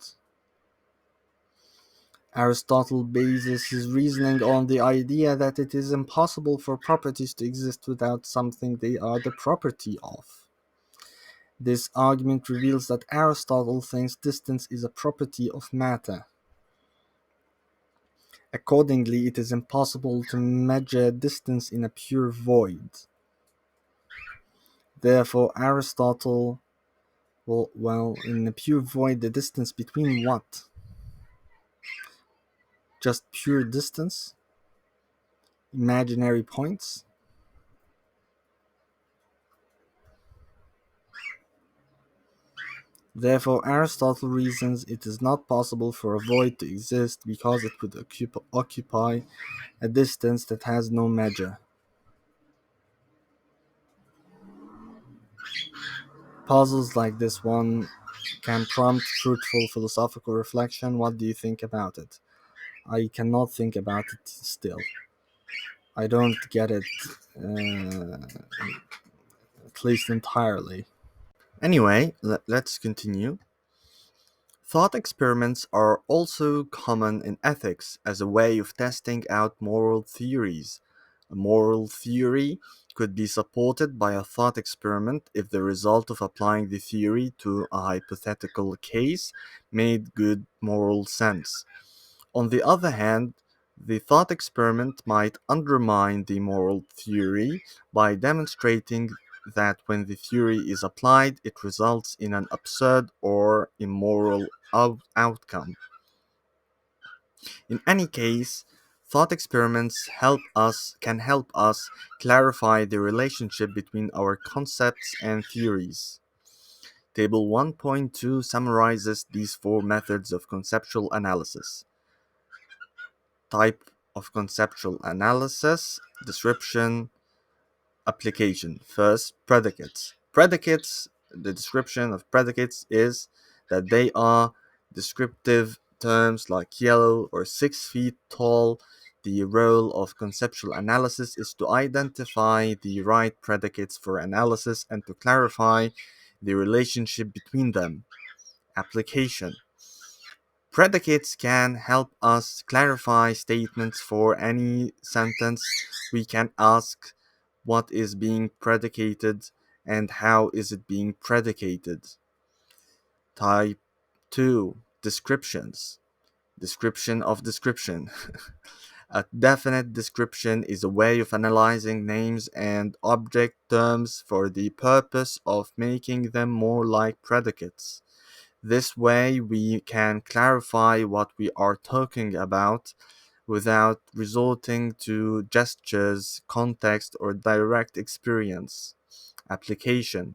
Aristotle bases his reasoning on the idea that it is impossible for properties to exist without something they are the property of. This argument reveals that Aristotle thinks distance is a property of matter. Accordingly, it is impossible to measure distance in a pure void. Therefore, Aristotle, in a pure void, the distance between what? Just pure distance? Imaginary points? Therefore, Aristotle reasons it is not possible for a void to exist because it would occupy a distance that has no measure. Puzzles like this one can prompt fruitful philosophical reflection. What do you think about it? I cannot think about it still. I don't get it, at least entirely. Anyway, let's continue. Thought experiments are also common in ethics as a way of testing out moral theories. A moral theory could be supported by a thought experiment if the result of applying the theory to a hypothetical case made good moral sense. On the other hand, the thought experiment might undermine the moral theory by demonstrating that when the theory is applied, it results in an absurd or immoral outcome. In any case, thought experiments can help us clarify the relationship between our concepts and theories. Table 1.2 summarizes these four methods of conceptual analysis. Type of conceptual analysis, description, application. First, predicates. Predicates, the description of predicates is that they are descriptive terms like yellow or 6 feet tall. The role of conceptual analysis is to identify the right predicates for analysis and to clarify the relationship between them. Application. Predicates can help us clarify statements for any sentence. We can ask what is being predicated and how is it being predicated. Type 2. Descriptions. Description of description. A definite description is a way of analyzing names and object terms for the purpose of making them more like predicates. This way we can clarify what we are talking about without resorting to gestures, context, or direct experience. Application.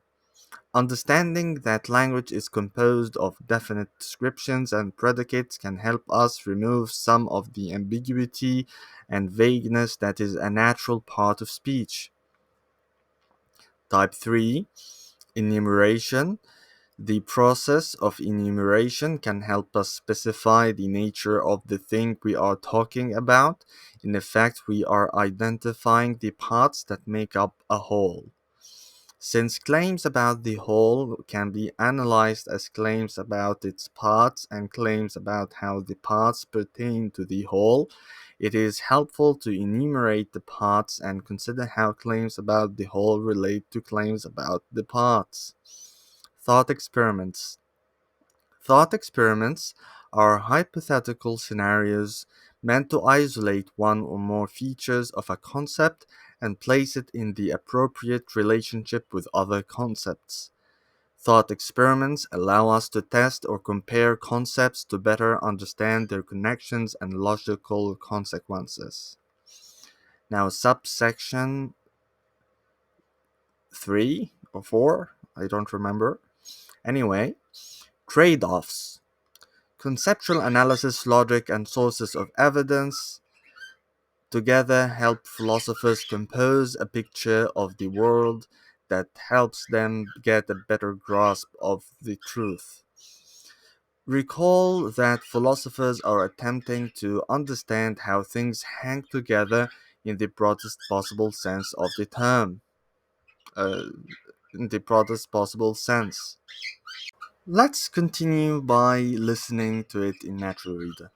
Understanding that language is composed of definite descriptions and predicates can help us remove some of the ambiguity and vagueness that is a natural part of speech. Type 3. Enumeration. The process of enumeration can help us specify the nature of the thing we are talking about. In effect, we are identifying the parts that make up a whole. Since claims about the whole can be analyzed as claims about its parts and claims about how the parts pertain to the whole, it is helpful to enumerate the parts and consider how claims about the whole relate to claims about the parts. Thought experiments. Thought experiments are hypothetical scenarios meant to isolate one or more features of a concept and place it in the appropriate relationship with other concepts. Thought experiments allow us to test or compare concepts to better understand their connections and logical consequences. Now, subsection 3 or 4, I don't remember. Anyway, trade offs. Conceptual analysis, logic, and sources of evidence together help philosophers compose a picture of the world that helps them get a better grasp of the truth. Recall that philosophers are attempting to understand how things hang together in the broadest possible sense of the term. Uh, in the broadest possible sense. Let's continue by listening to it in Natural Reader.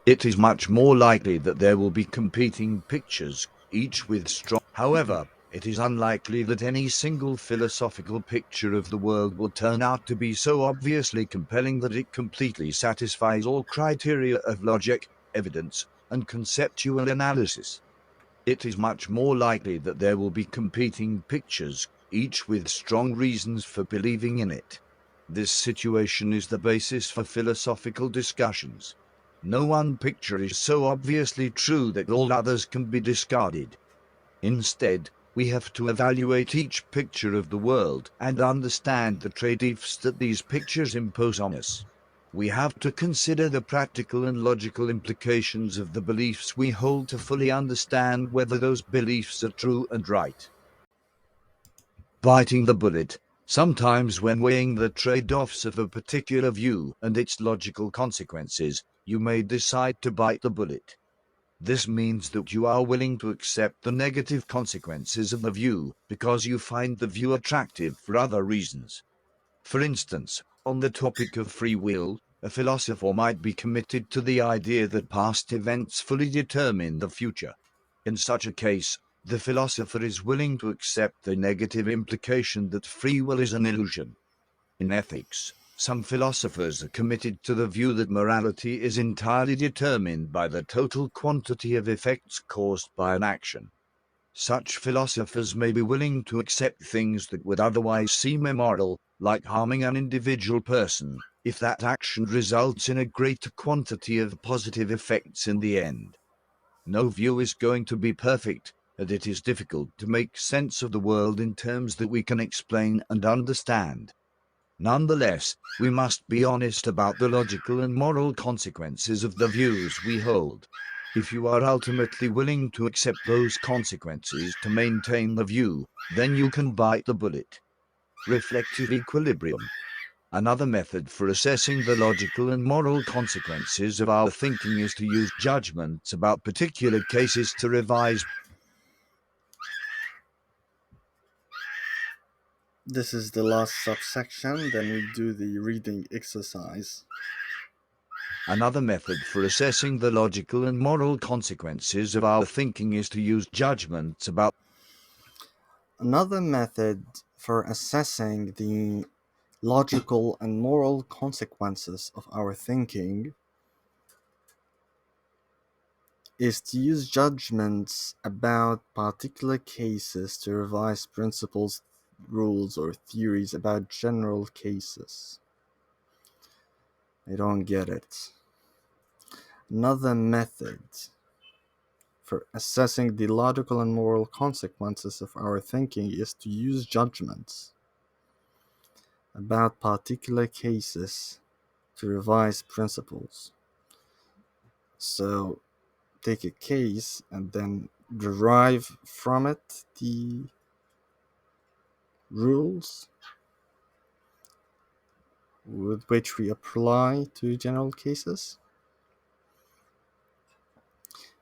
It is much more likely that there will be competing pictures, each with strong. However, it is unlikely that any single philosophical picture of the world will turn out to be so obviously compelling that it completely satisfies all criteria of logic, evidence, and conceptual analysis. It is much more likely that there will be competing pictures, each with strong reasons for believing in it. This situation is the basis for philosophical discussions. No one picture is so obviously true that all others can be discarded. Instead, we have to evaluate each picture of the world and understand the trade-offs that these pictures impose on us. We have to consider the practical and logical implications of the beliefs we hold to fully understand whether those beliefs are true and right. Biting the bullet. Sometimes, when weighing the trade offs of a particular view and its logical consequences, you may decide to bite the bullet. This means that you are willing to accept the negative consequences of the view because you find the view attractive for other reasons. For instance, on the topic of free will, a philosopher might be committed to the idea that past events fully determine the future. In such a case, the philosopher is willing to accept the negative implication that free will is an illusion. In ethics, some philosophers are committed to the view that morality is entirely determined by the total quantity of effects caused by an action. Such philosophers may be willing to accept things that would otherwise seem immoral, like harming an individual person, if that action results in a greater quantity of positive effects in the end. No view is going to be perfect, and it is difficult to make sense of the world in terms that we can explain and understand. Nonetheless, we must be honest about the logical and moral consequences of the views we hold. If you are ultimately willing to accept those consequences to maintain the view, then you can bite the bullet. Reflective equilibrium. Another method for assessing the logical and moral consequences of our thinking is to use judgments about particular cases to revise. This is the last subsection, then we do the reading exercise. Another method for assessing the logical and moral consequences of our thinking is to use judgments about. Another method for assessing the logical and moral consequences of our thinking is to use judgments about particular cases to revise principles, rules, or theories about general cases. I don't get it. Another method for assessing the logical and moral consequences of our thinking is to use judgments about particular cases to revise principles. So, take a case and then derive from it the rules with which we apply to general cases.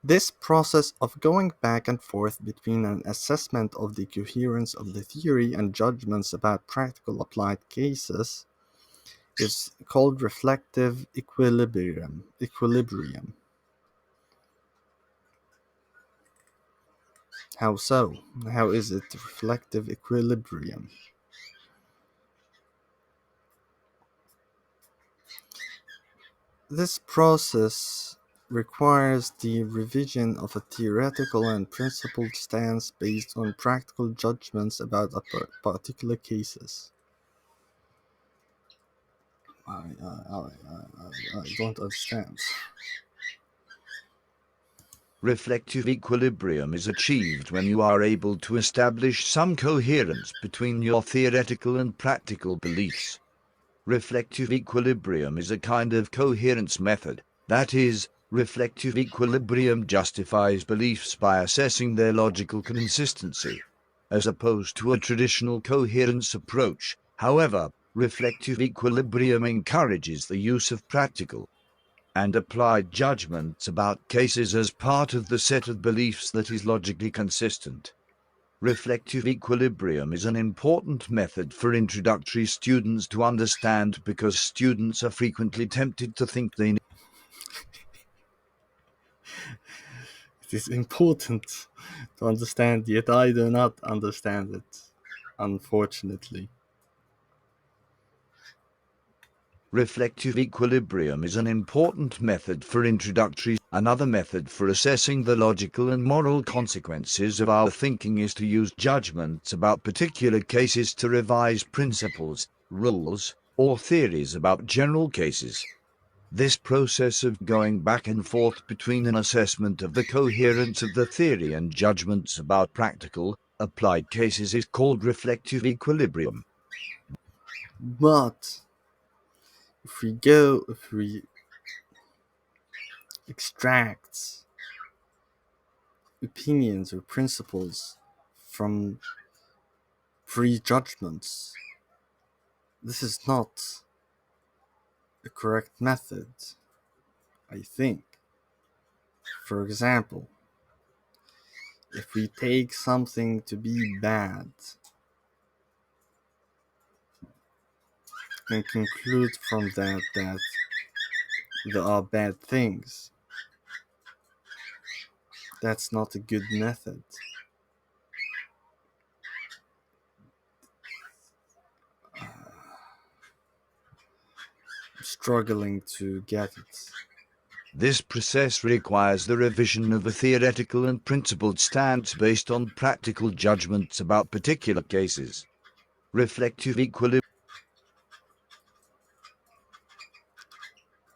This process of going back and forth between an assessment of the coherence of the theory and judgments about practical applied cases is called reflective equilibrium. How so? How is it reflective equilibrium? This process requires the revision of a theoretical and principled stance based on practical judgments about particular cases. I don't understand. Reflective equilibrium is achieved when you are able to establish some coherence between your theoretical and practical beliefs. Reflective equilibrium is a kind of coherence method. That is, reflective equilibrium justifies beliefs by assessing their logical consistency, as opposed to a traditional coherence approach. However, reflective equilibrium encourages the use of practical and applied judgments about cases as part of the set of beliefs that is logically consistent. Reflective equilibrium is an important method for introductory students to understand because students are frequently tempted to think they It is important to understand, yet I do not understand it, unfortunately. Reflective equilibrium is an important method for introductory. Another method for assessing the logical and moral consequences of our thinking is to use judgments about particular cases to revise principles, rules, or theories about general cases. This process of going back and forth between an assessment of the coherence of the theory and judgments about practical, applied cases is called reflective equilibrium. But if we extract opinions or principles from prejudgments, this is not a correct method, I think. For example, if we take something to be bad and conclude from that there are bad things, that's not a good method. I'm struggling to get it. This process requires the revision of a theoretical and principled stance based on practical judgments about particular cases. Reflective equilibrium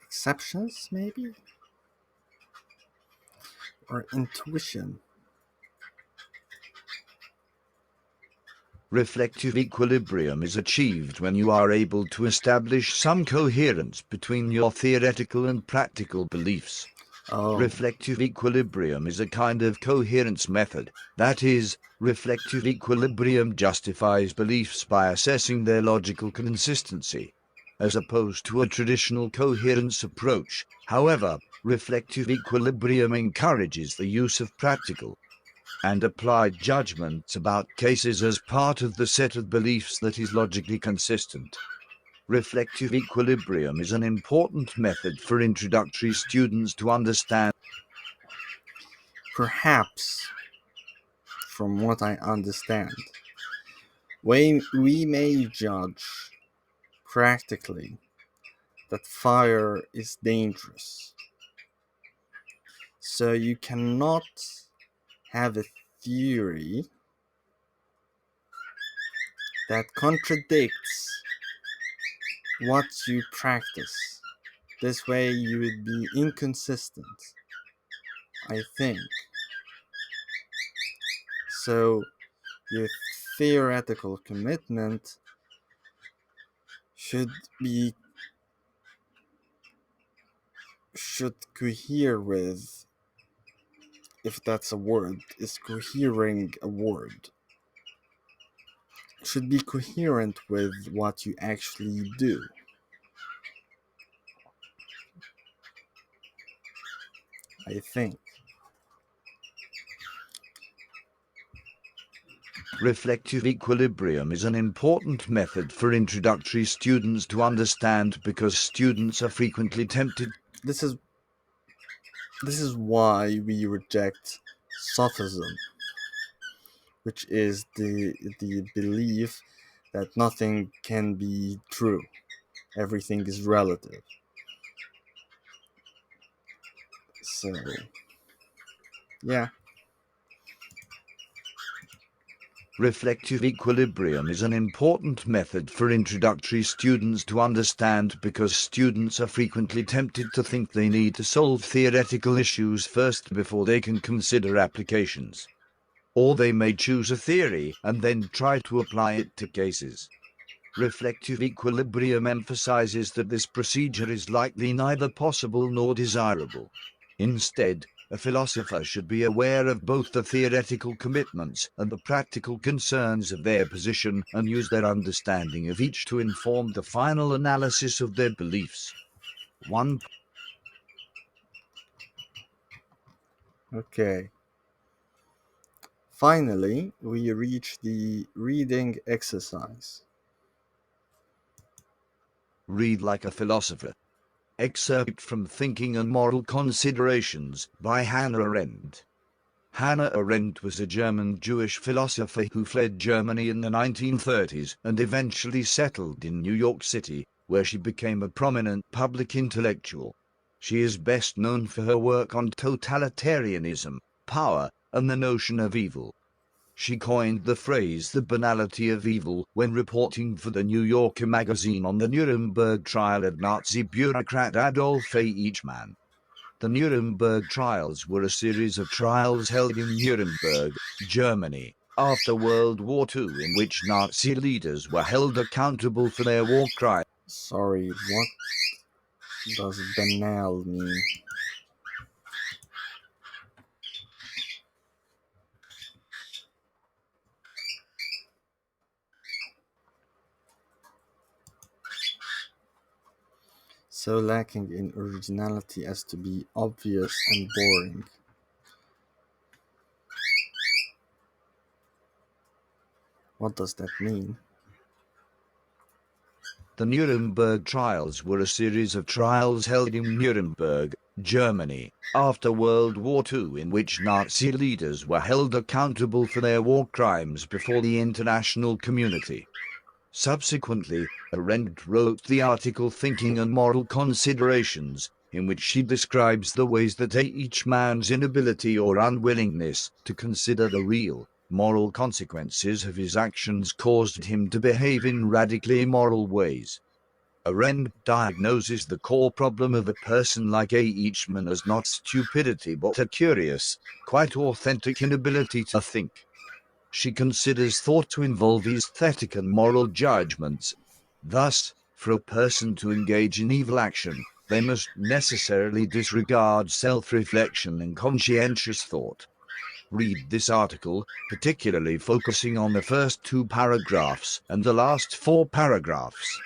Exceptions, maybe? Or intuition? Reflective equilibrium is achieved when you are able to establish some coherence between your theoretical and practical beliefs. Oh, Reflective equilibrium is a kind of coherence method. That is, reflective equilibrium justifies beliefs by assessing their logical consistency, as opposed to a traditional coherence approach. However, reflective equilibrium encourages the use of practical and applied judgments about cases as part of the set of beliefs that is logically consistent. Reflective equilibrium is an important method for introductory students to understand. perhaps, from what I understand, we may judge practically that fire is dangerous. So you cannot have a theory that contradicts what you practice. This way you would be inconsistent, I think. So your theoretical commitment should be should cohere with, if that's a word, is cohering a word, should be coherent with what you actually do, I think. Reflective equilibrium is an important method for introductory students to understand because students are frequently tempted. This is why we reject sophism, which is the belief that nothing can be true. Everything is relative. So, yeah. Reflective equilibrium is an important method for introductory students to understand because students are frequently tempted to think they need to solve theoretical issues first before they can consider applications. Or they may choose a theory and then try to apply it to cases. Reflective equilibrium emphasizes that this procedure is likely neither possible nor desirable. Instead, a philosopher should be aware of both the theoretical commitments and the practical concerns of their position and use their understanding of each to inform the final analysis of their beliefs. 1. Okay. Finally, we reach the reading exercise. Read like a philosopher. Excerpt from Thinking and Moral Considerations by Hannah Arendt. Hannah Arendt was a German Jewish philosopher who fled Germany in the 1930s and eventually settled in New York City, where she became a prominent public intellectual. She is best known for her work on totalitarianism, power, and the notion of evil. She coined the phrase "the banality of evil" when reporting for the New Yorker magazine on the Nuremberg trial of Nazi bureaucrat Adolf Eichmann. The Nuremberg trials were a series of trials held in Nuremberg, Germany, after World War II in which Nazi leaders were held accountable for their war crimes. Sorry, what does banal mean? So lacking in originality as to be obvious and boring. What does that mean? The Nuremberg trials were a series of trials held in Nuremberg, Germany, after World War II in which Nazi leaders were held accountable for their war crimes before the international community. Subsequently, Arendt wrote the article Thinking and Moral Considerations, in which she describes the ways that each man's inability or unwillingness to consider the real, moral consequences of his actions caused him to behave in radically immoral ways. Arendt diagnoses the core problem of a person like Eichmann as not stupidity but a curious, quite authentic inability to think. She considers thought to involve aesthetic and moral judgments. Thus, for a person to engage in evil action, they must necessarily disregard self-reflection and conscientious thought. Read this article, particularly focusing on the first 2 paragraphs and the last 4 paragraphs.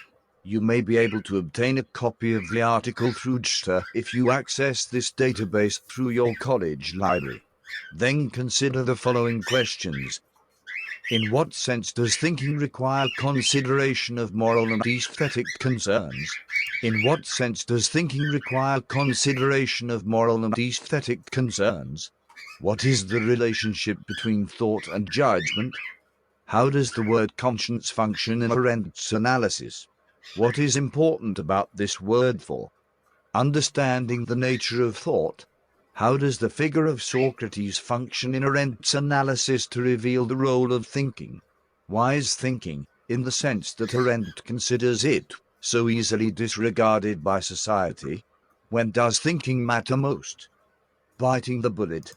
You may be able to obtain a copy of the article through JSTOR if you access this database through your college library. Then consider the following questions. In what sense does thinking require consideration of moral and aesthetic concerns? In what sense does thinking require consideration of moral and aesthetic concerns? What is the relationship between thought and judgment? How does the word conscience function in Arendt's analysis? What is important about this word for understanding the nature of thought? How does the figure of Socrates function in Arendt's analysis to reveal the role of thinking? Why is thinking, in the sense that Arendt considers it, so easily disregarded by society? When does thinking matter most? Biting the bullet.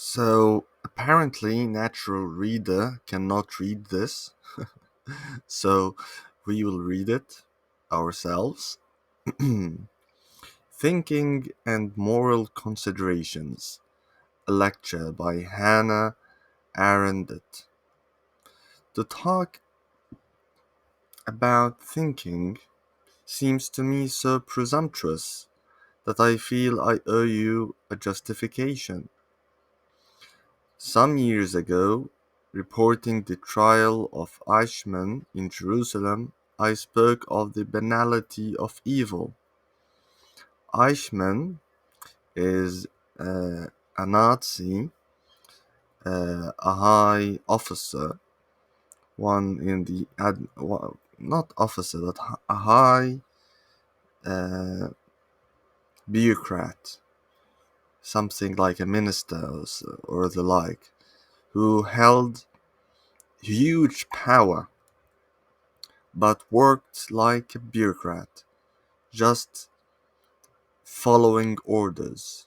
So apparently, natural reader cannot read this, so we will read it ourselves. Thinking and Moral Considerations, a lecture by Hannah Arendt. To talk about thinking seems to me so presumptuous that I feel I owe you a justification. Some years ago, reporting the trial of Eichmann in Jerusalem, I spoke of the banality of evil. Eichmann is a Nazi, a high officer, one in the not officer, but a high uh, bureaucrat, something like a minister or the like, who held huge power but worked like a bureaucrat, just following orders,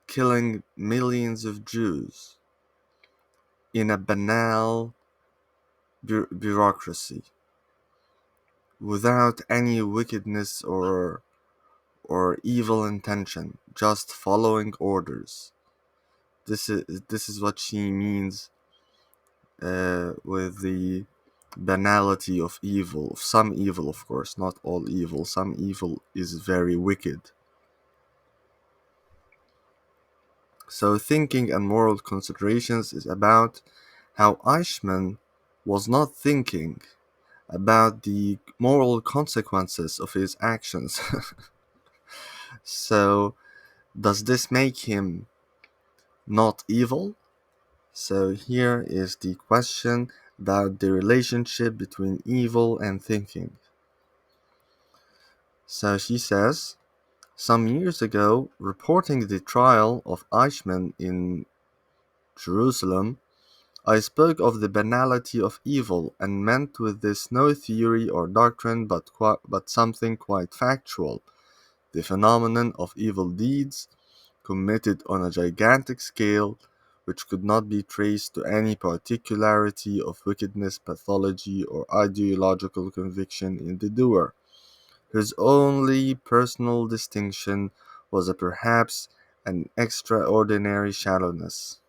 killing millions of Jews in a banal bureaucracy, without any wickedness or evil intention, just following orders. This is what she means with the banality of evil. Some evil, of course, not all evil. Some evil is very wicked. So, Thinking and Moral Considerations is about how Eichmann was not thinking about the moral consequences of his actions. So, does this make him not evil? So, here is the question about the relationship between evil and thinking. So, she says, some years ago, reporting the trial of Eichmann in Jerusalem, I spoke of the banality of evil, and meant with this no theory or doctrine, but something quite factual: the phenomenon of evil deeds committed on a gigantic scale, which could not be traced to any particularity of wickedness, pathology, or ideological conviction in the doer, whose only personal distinction was a perhaps an extraordinary shallowness.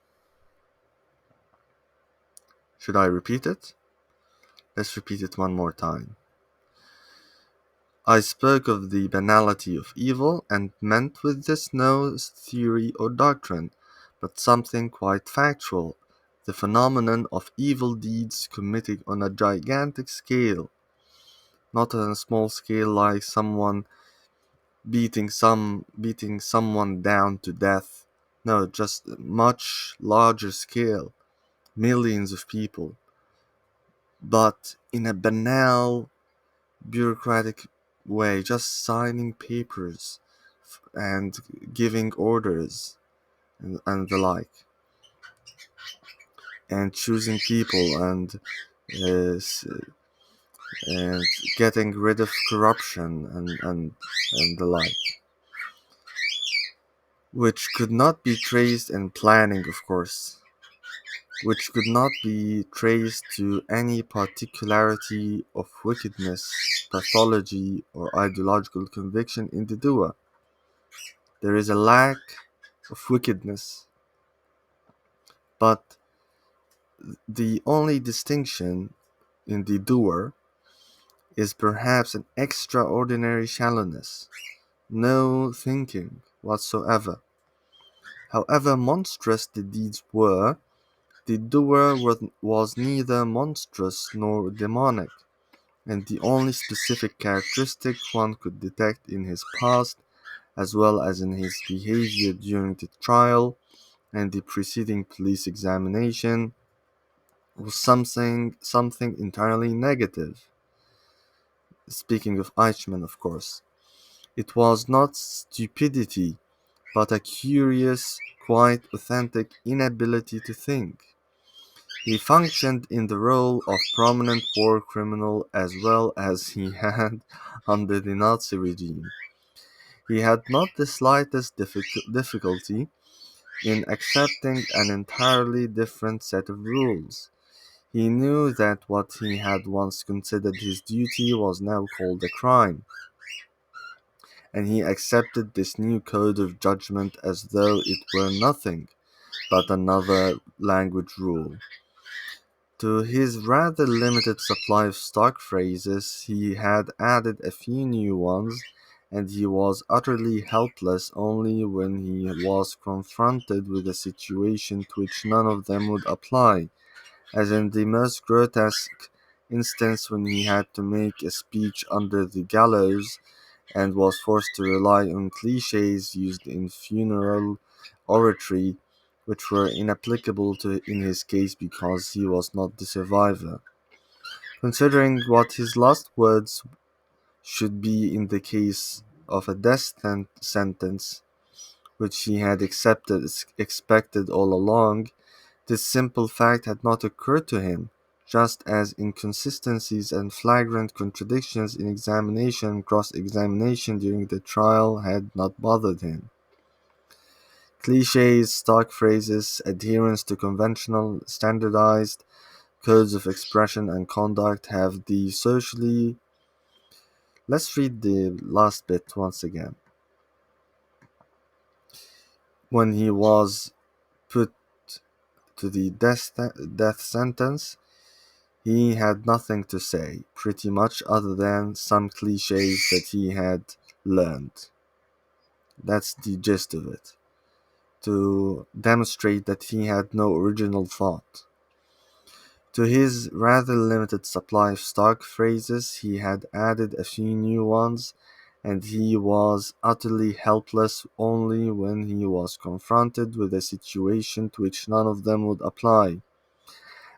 Should I repeat it? Let's repeat it one more time. I spoke of the banality of evil, and meant with this no theory or doctrine, but something quite factual: the phenomenon of evil deeds committed on a gigantic scale, not on a small scale like someone beating someone down to death. No, just much larger scale, millions of people, but in a banal bureaucratic way, just signing papers and giving orders and the like, and choosing people uh, and getting rid of corruption and the like, which could not be traced in planning, of course, which could not be traced to any particularity of wickedness, pathology, or ideological conviction in the doer. There is a lack of wickedness, but the only distinction in the doer is perhaps an extraordinary shallowness, no thinking whatsoever. However monstrous the deeds were, the doer was neither monstrous nor demonic, and the only specific characteristic one could detect in his past, as well as in his behavior during the trial and the preceding police examination, was something entirely negative. Speaking of Eichmann, of course. It was not stupidity, but a curious, quite authentic inability to think. He functioned in the role of prominent war criminal as well as he had under the Nazi regime. He had not the slightest difficulty in accepting an entirely different set of rules. He knew that what he had once considered his duty was now called a crime, and he accepted this new code of judgment as though it were nothing but another language rule. To his rather limited supply of stock phrases, he had added a few new ones, and he was utterly helpless only when he was confronted with a situation to which none of them would apply, as in the most grotesque instance when he had to make a speech under the gallows and was forced to rely on cliches used in funeral oratory which were inapplicable in his case because he was not the survivor. Considering what his last words should be in the case of a death sentence, which he had expected all along, this simple fact had not occurred to him, just as inconsistencies and flagrant contradictions in examination and cross-examination during the trial had not bothered him. Cliches, stock phrases, adherence to conventional, standardized codes of expression and conduct have the socially. Let's read the last bit once again. When he was put to the death sentence, he had nothing to say, pretty much, other than some cliches that he had learned. That's the gist of it. To demonstrate that he had no original thought. To his rather limited supply of stock phrases, he had added a few new ones, and he was utterly helpless only when he was confronted with a situation to which none of them would apply,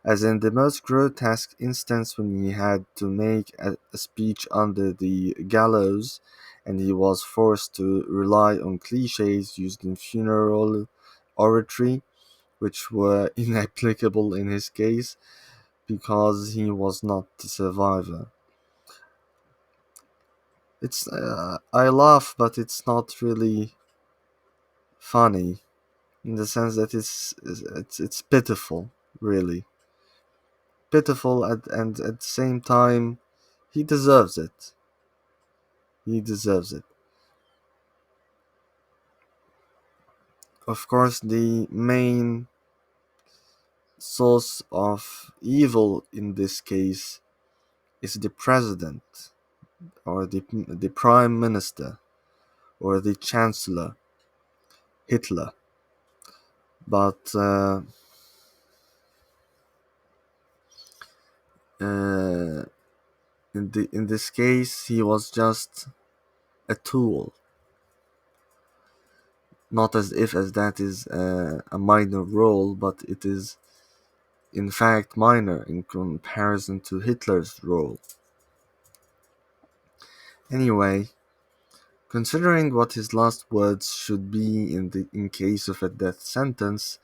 as in the most grotesque instance when he had to make a speech under the gallows, and he was forced to rely on cliches used in funeral oratory, which were inapplicable in his case because he was not the survivor. It's I laugh, but it's not really funny in the sense that it's pitiful, really pitiful, and at the same time, he deserves it. He deserves it. Of course, the main source of evil in this case is the president, or the prime minister, or the chancellor, Hitler. But uh, in this case, he was just a tool. Not as if as that is a minor role, but it is in fact minor in comparison to Hitler's role. Anyway, considering what his last words should be in case of a death sentence,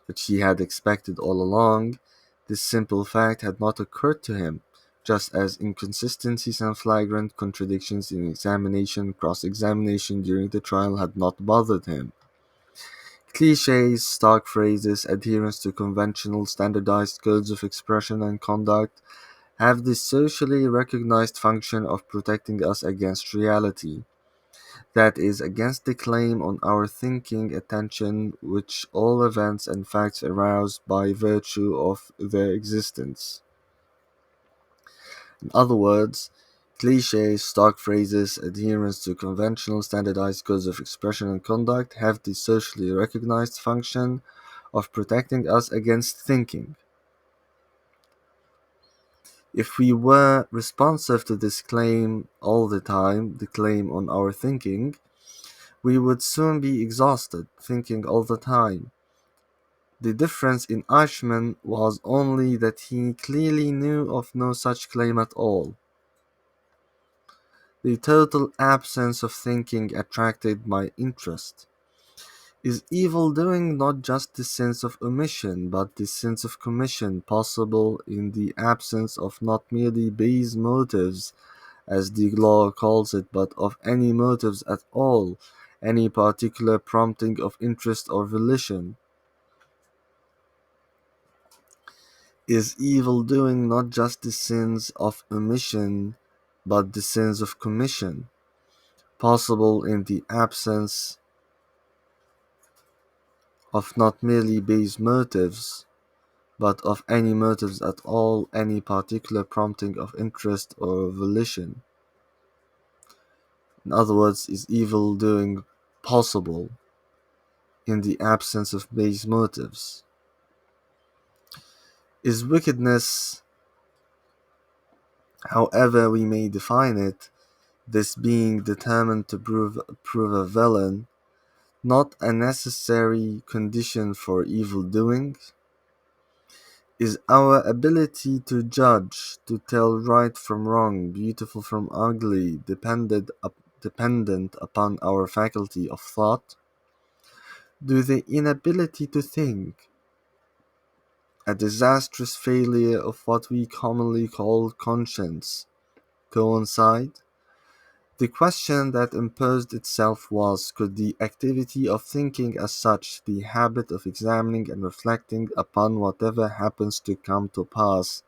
which he had expected all along, this simple fact had not occurred to him, just as inconsistencies and flagrant contradictions in examination cross-examination during the trial had not bothered him. Cliches, stock phrases, adherence to conventional standardized codes of expression and conduct have the socially recognized function of protecting us against reality, that is, against the claim on our thinking attention which all events and facts arouse by virtue of their existence. In other words, cliches, stock phrases, adherence to conventional standardized codes of expression and conduct have the socially recognized function of protecting us against thinking. If we were responsive to this claim all the time, the claim on our thinking, we would soon be exhausted, thinking all the time. The difference in Eichmann was only that he clearly knew of no such claim at all. The total absence of thinking attracted my interest. Is evil doing not just the sense of omission, but the sense of commission possible in the absence of not merely base motives, as the law calls it, but of any motives at all, any particular prompting of interest or volition. Is evil doing not just the sins of omission, but the sins of commission, possible in the absence of not merely base motives, but of any motives at all, any particular prompting of interest or volition? In other words, is evil doing possible in the absence of base motives? Is wickedness, however we may define it, this being determined to prove a villain, not a necessary condition for evil doing? Is our ability to judge, to tell right from wrong, beautiful from ugly, dependent upon our faculty of thought? Do the inability to think, a disastrous failure of what we commonly call conscience, coincide? The question that imposed itself was, could the activity of thinking as such, the habit of examining and reflecting upon whatever happens to come to pass,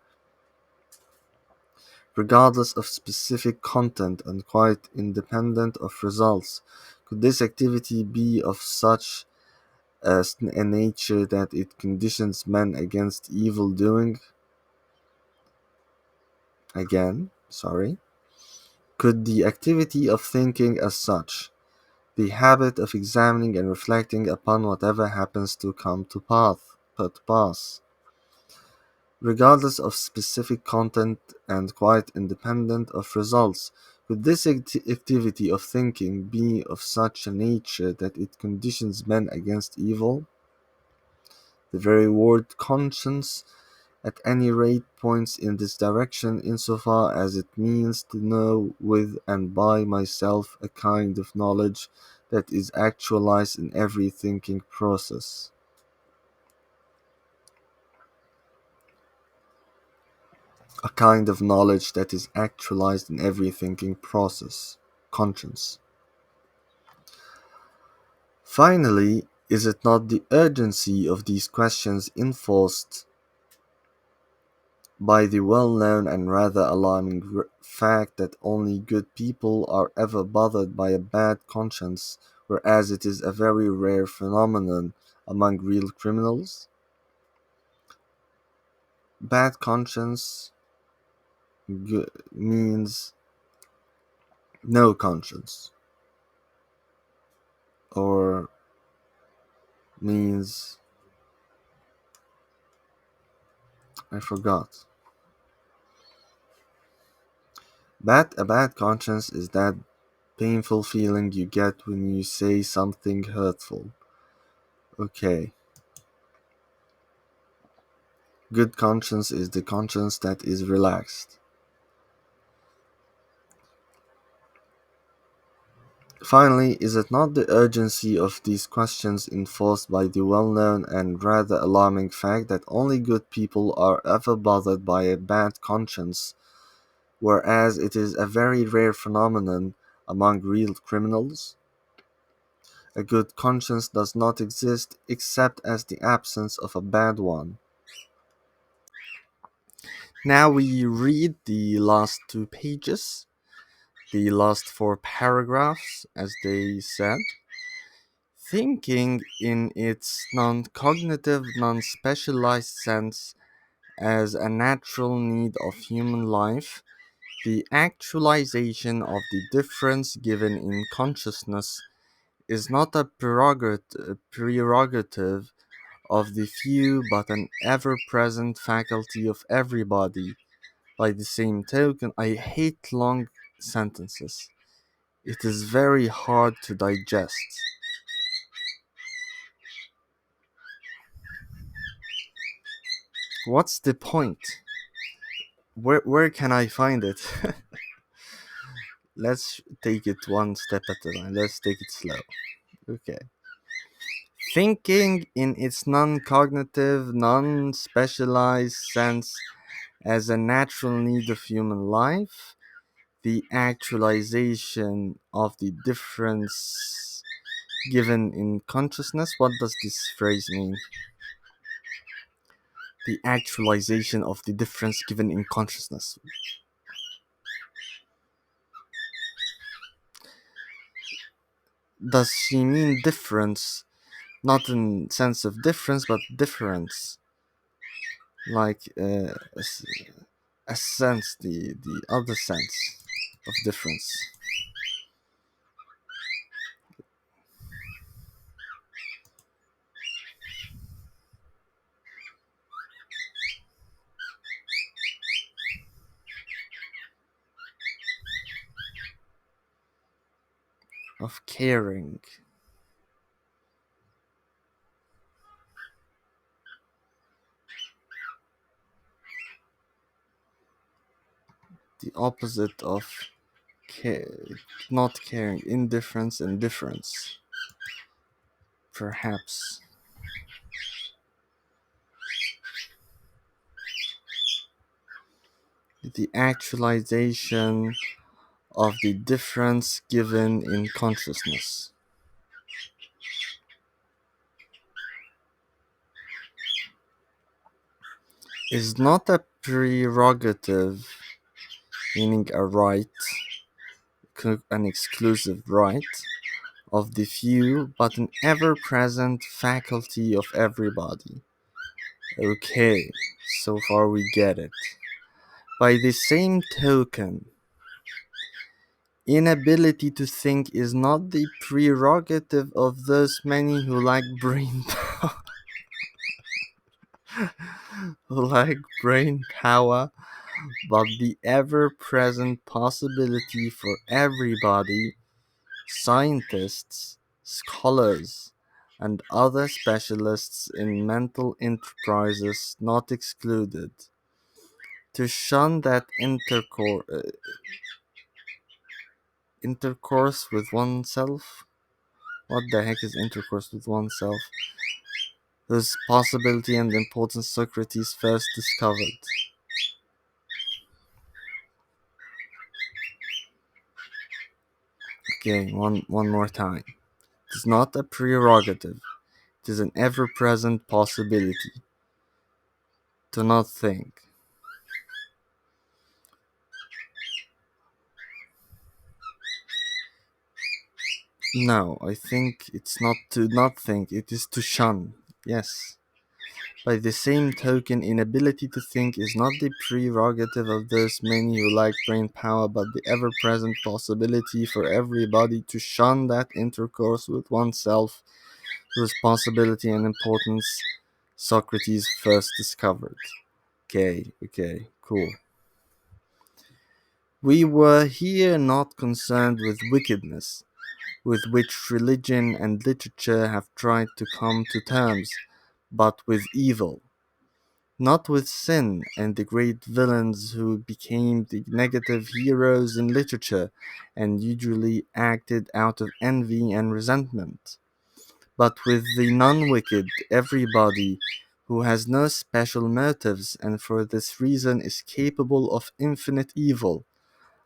regardless of specific content and quite independent of results, could this activity be of such a nature that it conditions men against evil doing? Again, sorry. Could the activity of thinking as such, the habit of examining and reflecting upon whatever happens to come to pass, regardless of specific content and quite independent of results, could this activity of thinking be of such a nature that it conditions men against evil? The very word conscience, at any rate, points in this direction insofar as it means to know with and by myself a kind of knowledge that is actualized in every thinking process. A kind of knowledge that is actualized in every thinking process. Conscience. Finally, is it not the urgency of these questions enforced by the well-known and rather alarming fact that only good people are ever bothered by a bad conscience, whereas it is a very rare phenomenon among real criminals? Bad conscience means no conscience, or means, I forgot. A bad conscience is that painful feeling you get when you say something hurtful. Okay. Good conscience is the conscience that is relaxed. Finally, is it not the urgency of these questions enforced by the well-known and rather alarming fact that only good people are ever bothered by a bad conscience, whereas it is a very rare phenomenon among real criminals? A good conscience does not exist except as the absence of a bad one. Now we read the last two pages, the last four paragraphs, as they said. Thinking in its non-cognitive, non-specialized sense as a natural need of human life, the actualization of the difference given in consciousness is not a prerogative of the few but an ever-present faculty of everybody. By the same token, I hate long sentences. It is very hard to digest. What's the point? Where can I find it? Let's take it one step at a time. Let's take it slow. Okay. Thinking in its non cognitive, non specialized sense as a natural need of human life, the actualization of the difference given in consciousness. What does this phrase mean? The actualization of the difference given in consciousness. Does she mean difference, not in sense of difference, but difference, like a sense, the other sense of difference, of caring, the opposite of not caring, indifference and difference, perhaps. The actualization of the difference given in consciousness is not a prerogative, meaning a right, an exclusive right of the few, but an ever present faculty of everybody. Okay, so far we get it. By the same token, inability to think is not the prerogative of those many who lack brain who lack brain power, but the ever-present possibility for everybody, scientists, scholars, and other specialists in mental enterprises not excluded, to shun that intercourse with oneself. What the heck is intercourse with oneself? Whose possibility and importance Socrates first discovered. Okay, one more time. It is not a prerogative. It is an ever-present possibility to not think. No, I think it's not to not think, it is to shun. Yes. By the same token, inability to think is not the prerogative of those many who lack brain power, but the ever-present possibility for everybody to shun that intercourse with oneself, whose possibility and importance Socrates first discovered. Okay, cool. We were here not concerned with wickedness, with which religion and literature have tried to come to terms, but with evil, not with sin and the great villains who became the negative heroes in literature and usually acted out of envy and resentment, but with the non-wicked, everybody who has no special motives and for this reason is capable of infinite evil.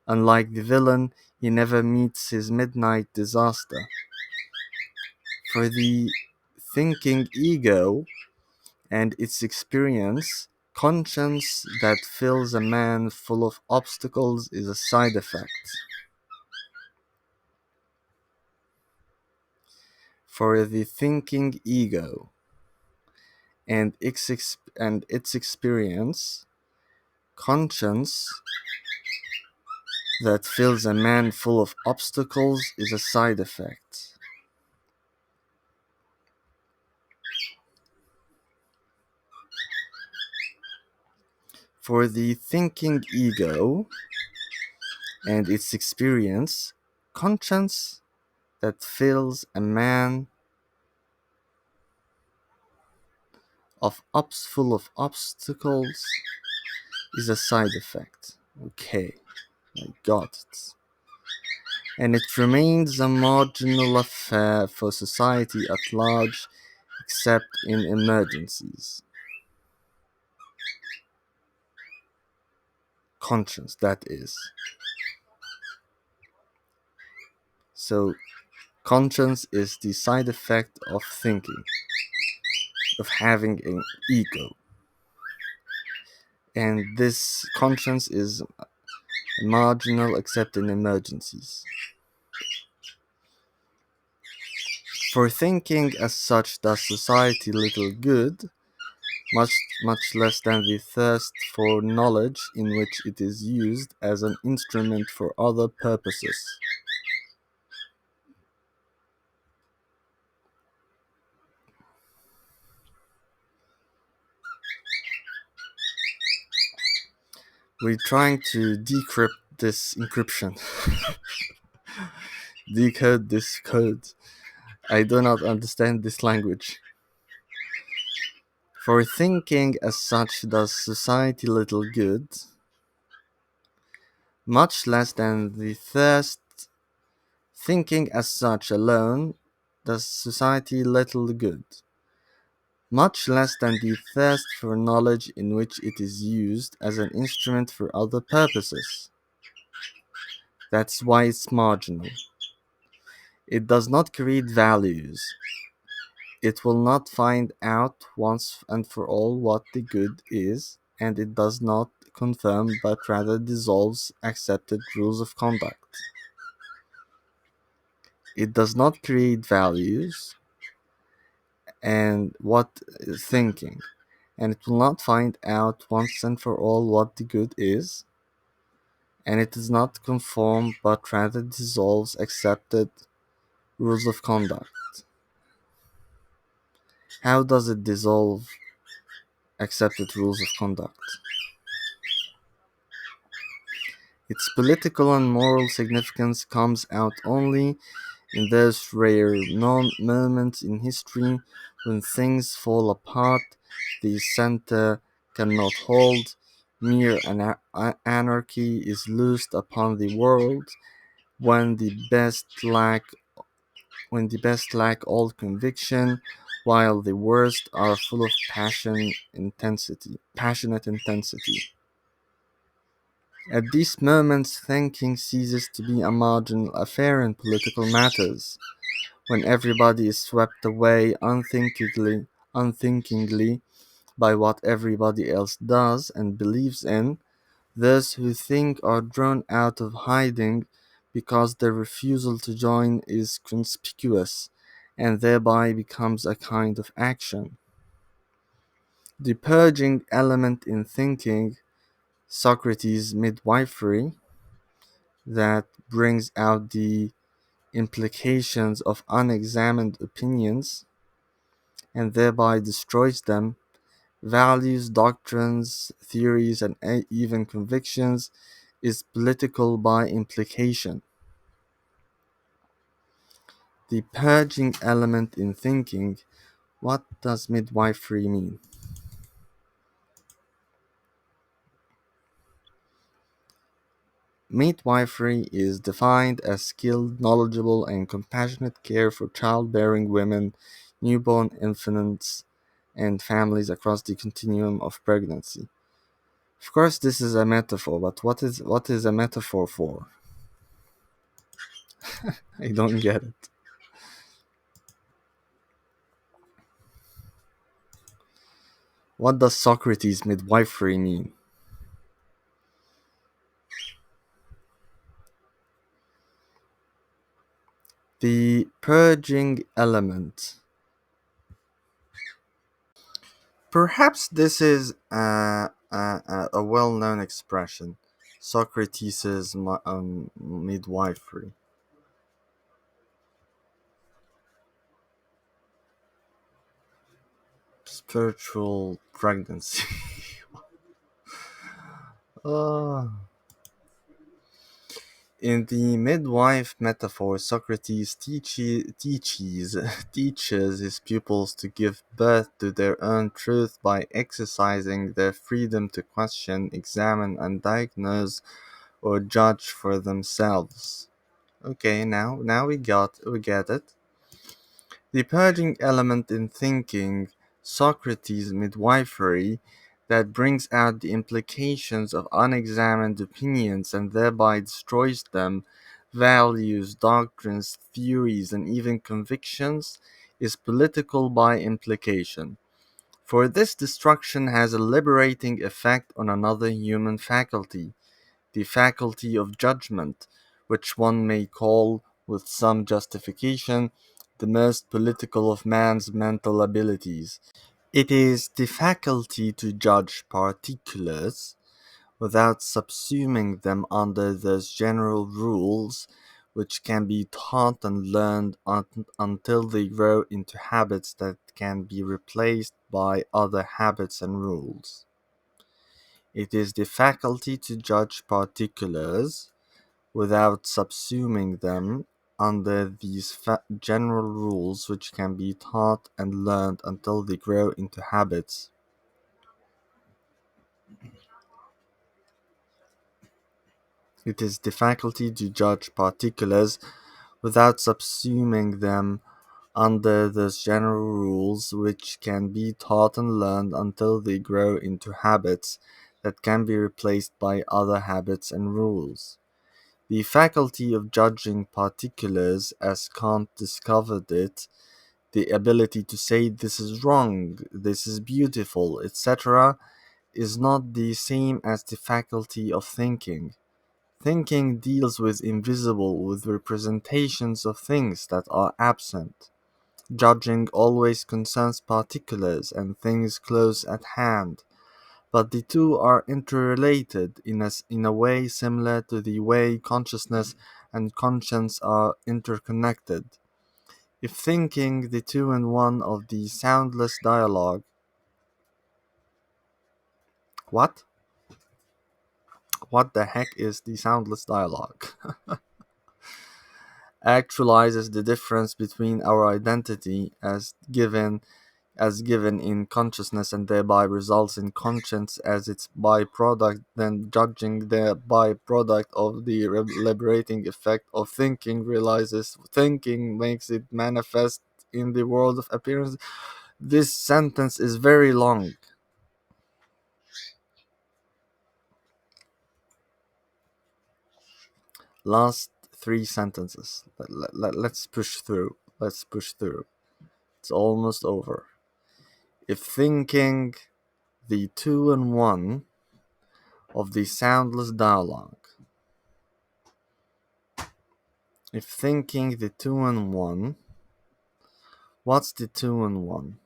Unlike the villain, he never meets his midnight disaster. For the thinking ego and its experience, conscience that fills a man full of obstacles is a side effect. For the thinking ego and its experience, conscience that fills a man full of obstacles is a side effect. For the thinking ego and its experience, conscience that fills a man full of obstacles is a side effect. Okay, I got it. And it remains a marginal affair for society at large, except in emergencies. Conscience, that is. So, Conscience is the side effect of thinking, of having an ego. And this conscience is marginal except in emergencies. For thinking as such does society little good, much less than the thirst for knowledge in which it is used as an instrument for other purposes. We're trying to decrypt this encryption, decode this code. I do not understand this language. For thinking as such does society little good, much less than the thirst. Thinking as such alone does society little good, much less than the thirst for knowledge in which it is used as an instrument for other purposes. That's why it's marginal. It does not create values. It will not find out once and for all what the good is, and it does not confirm but rather dissolves accepted rules of conduct. It does not create values and what is thinking, and it will not find out once and for all what the good is, and it does not conform but rather dissolves accepted rules of conduct. How does it dissolve accepted rules of conduct? Its political and moral significance comes out only in those rare moments in history when things fall apart, the center cannot hold, mere anarchy is loosed upon the world, when the best lack all conviction, while the worst are full of passionate intensity. At these moments, thinking ceases to be a marginal affair in political matters. When everybody is swept away unthinkingly by what everybody else does and believes in, those who think are drawn out of hiding because their refusal to join is conspicuous and thereby becomes a kind of action. The purging element in thinking, Socrates' midwifery, that brings out the implications of unexamined opinions and thereby destroys them, values, doctrines, theories, and even convictions, is political by implication. The purging element in thinking, what does midwifery mean? Midwifery is defined as skilled, knowledgeable, and compassionate care for childbearing women, newborn infants, and families across the continuum of pregnancy. Of course, this is a metaphor, but what is a metaphor for? I don't get it. What does Socrates' midwifery mean? The purging element. Perhaps this is a well-known expression, Socrates' midwifery. Spiritual pregnancy. uh, in the midwife metaphor, Socrates teaches his pupils to give birth to their own truth by exercising their freedom to question, examine, and diagnose or judge for themselves. Okay, now we get it. The purging element in thinking, Socrates' midwifery, that brings out the implications of unexamined opinions and thereby destroys them, values, doctrines, theories, and even convictions is political by implication. For this destruction has a liberating effect on another human faculty, the faculty of judgment, which one may call, with some justification, the most political of man's mental abilities. It is the faculty to judge particulars without subsuming them under those general rules which can be taught and learned until they grow into habits that can be replaced by other habits and rules. It is the faculty to judge particulars without subsuming them under these general rules which can be taught and learned until they grow into habits. It is the faculty to judge particulars without subsuming them under those general rules which can be taught and learned until they grow into habits that can be replaced by other habits and rules. The faculty of judging particulars, as Kant discovered it, the ability to say this is wrong, this is beautiful, etc., is not the same as the faculty of thinking. Thinking deals with invisible, with representations of things that are absent. Judging always concerns particulars and things close at hand, but the two are interrelated in a way similar to the way consciousness and conscience are interconnected. If thinking, the two in one of the soundless dialogue. What? What the heck is the soundless dialogue? Actualizes the difference between our identity as given in consciousness and thereby results in conscience as its byproduct, then judging the byproduct of the liberating effect of thinking realizes thinking makes it manifest in the world of appearance. This sentence is very long. Last three sentences. Let's push through. Let's push through. It's almost over. If thinking, the two in one of the soundless dialogue. If thinking, the two in one. What's the two in one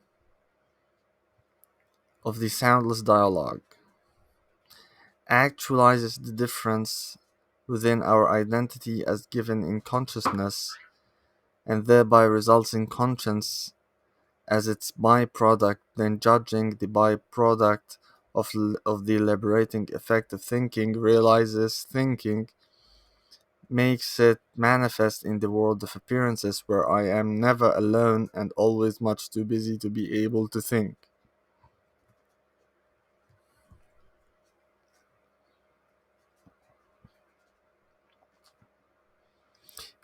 of the soundless dialogue? Actualizes the difference within our identity as given in consciousness and thereby results in conscience as its byproduct, then judging the byproduct of the liberating effect of thinking realizes thinking makes it manifest in the world of appearances where I am never alone and always much too busy to be able to think.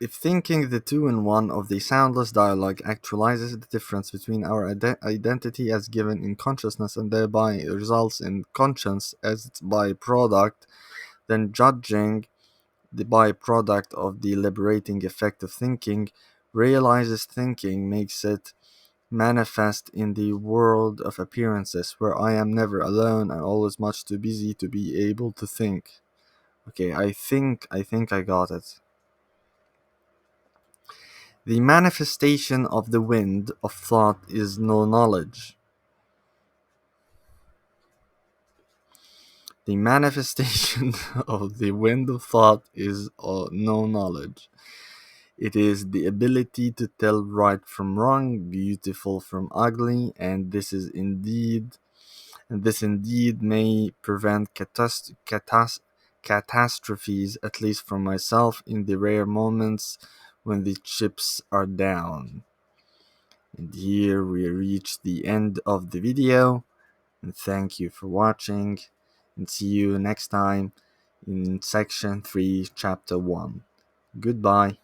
If thinking, the two in one of the soundless dialogue actualizes the difference between our identity as given in consciousness and thereby results in conscience as its byproduct, then judging the byproduct of the liberating effect of thinking realizes thinking makes it manifest in the world of appearances where I am never alone and always much too busy to be able to think. Okay, I think I got it. The manifestation of the wind of thought is no knowledge. The manifestation of the wind of thought is no knowledge. It is the ability to tell right from wrong, beautiful from ugly, and this indeed may prevent catastrophes, at least for myself, in the rare moments when the chips are down. And here we reach the end of the video, and thank you for watching, and see you next time in section 3, chapter 1. Goodbye.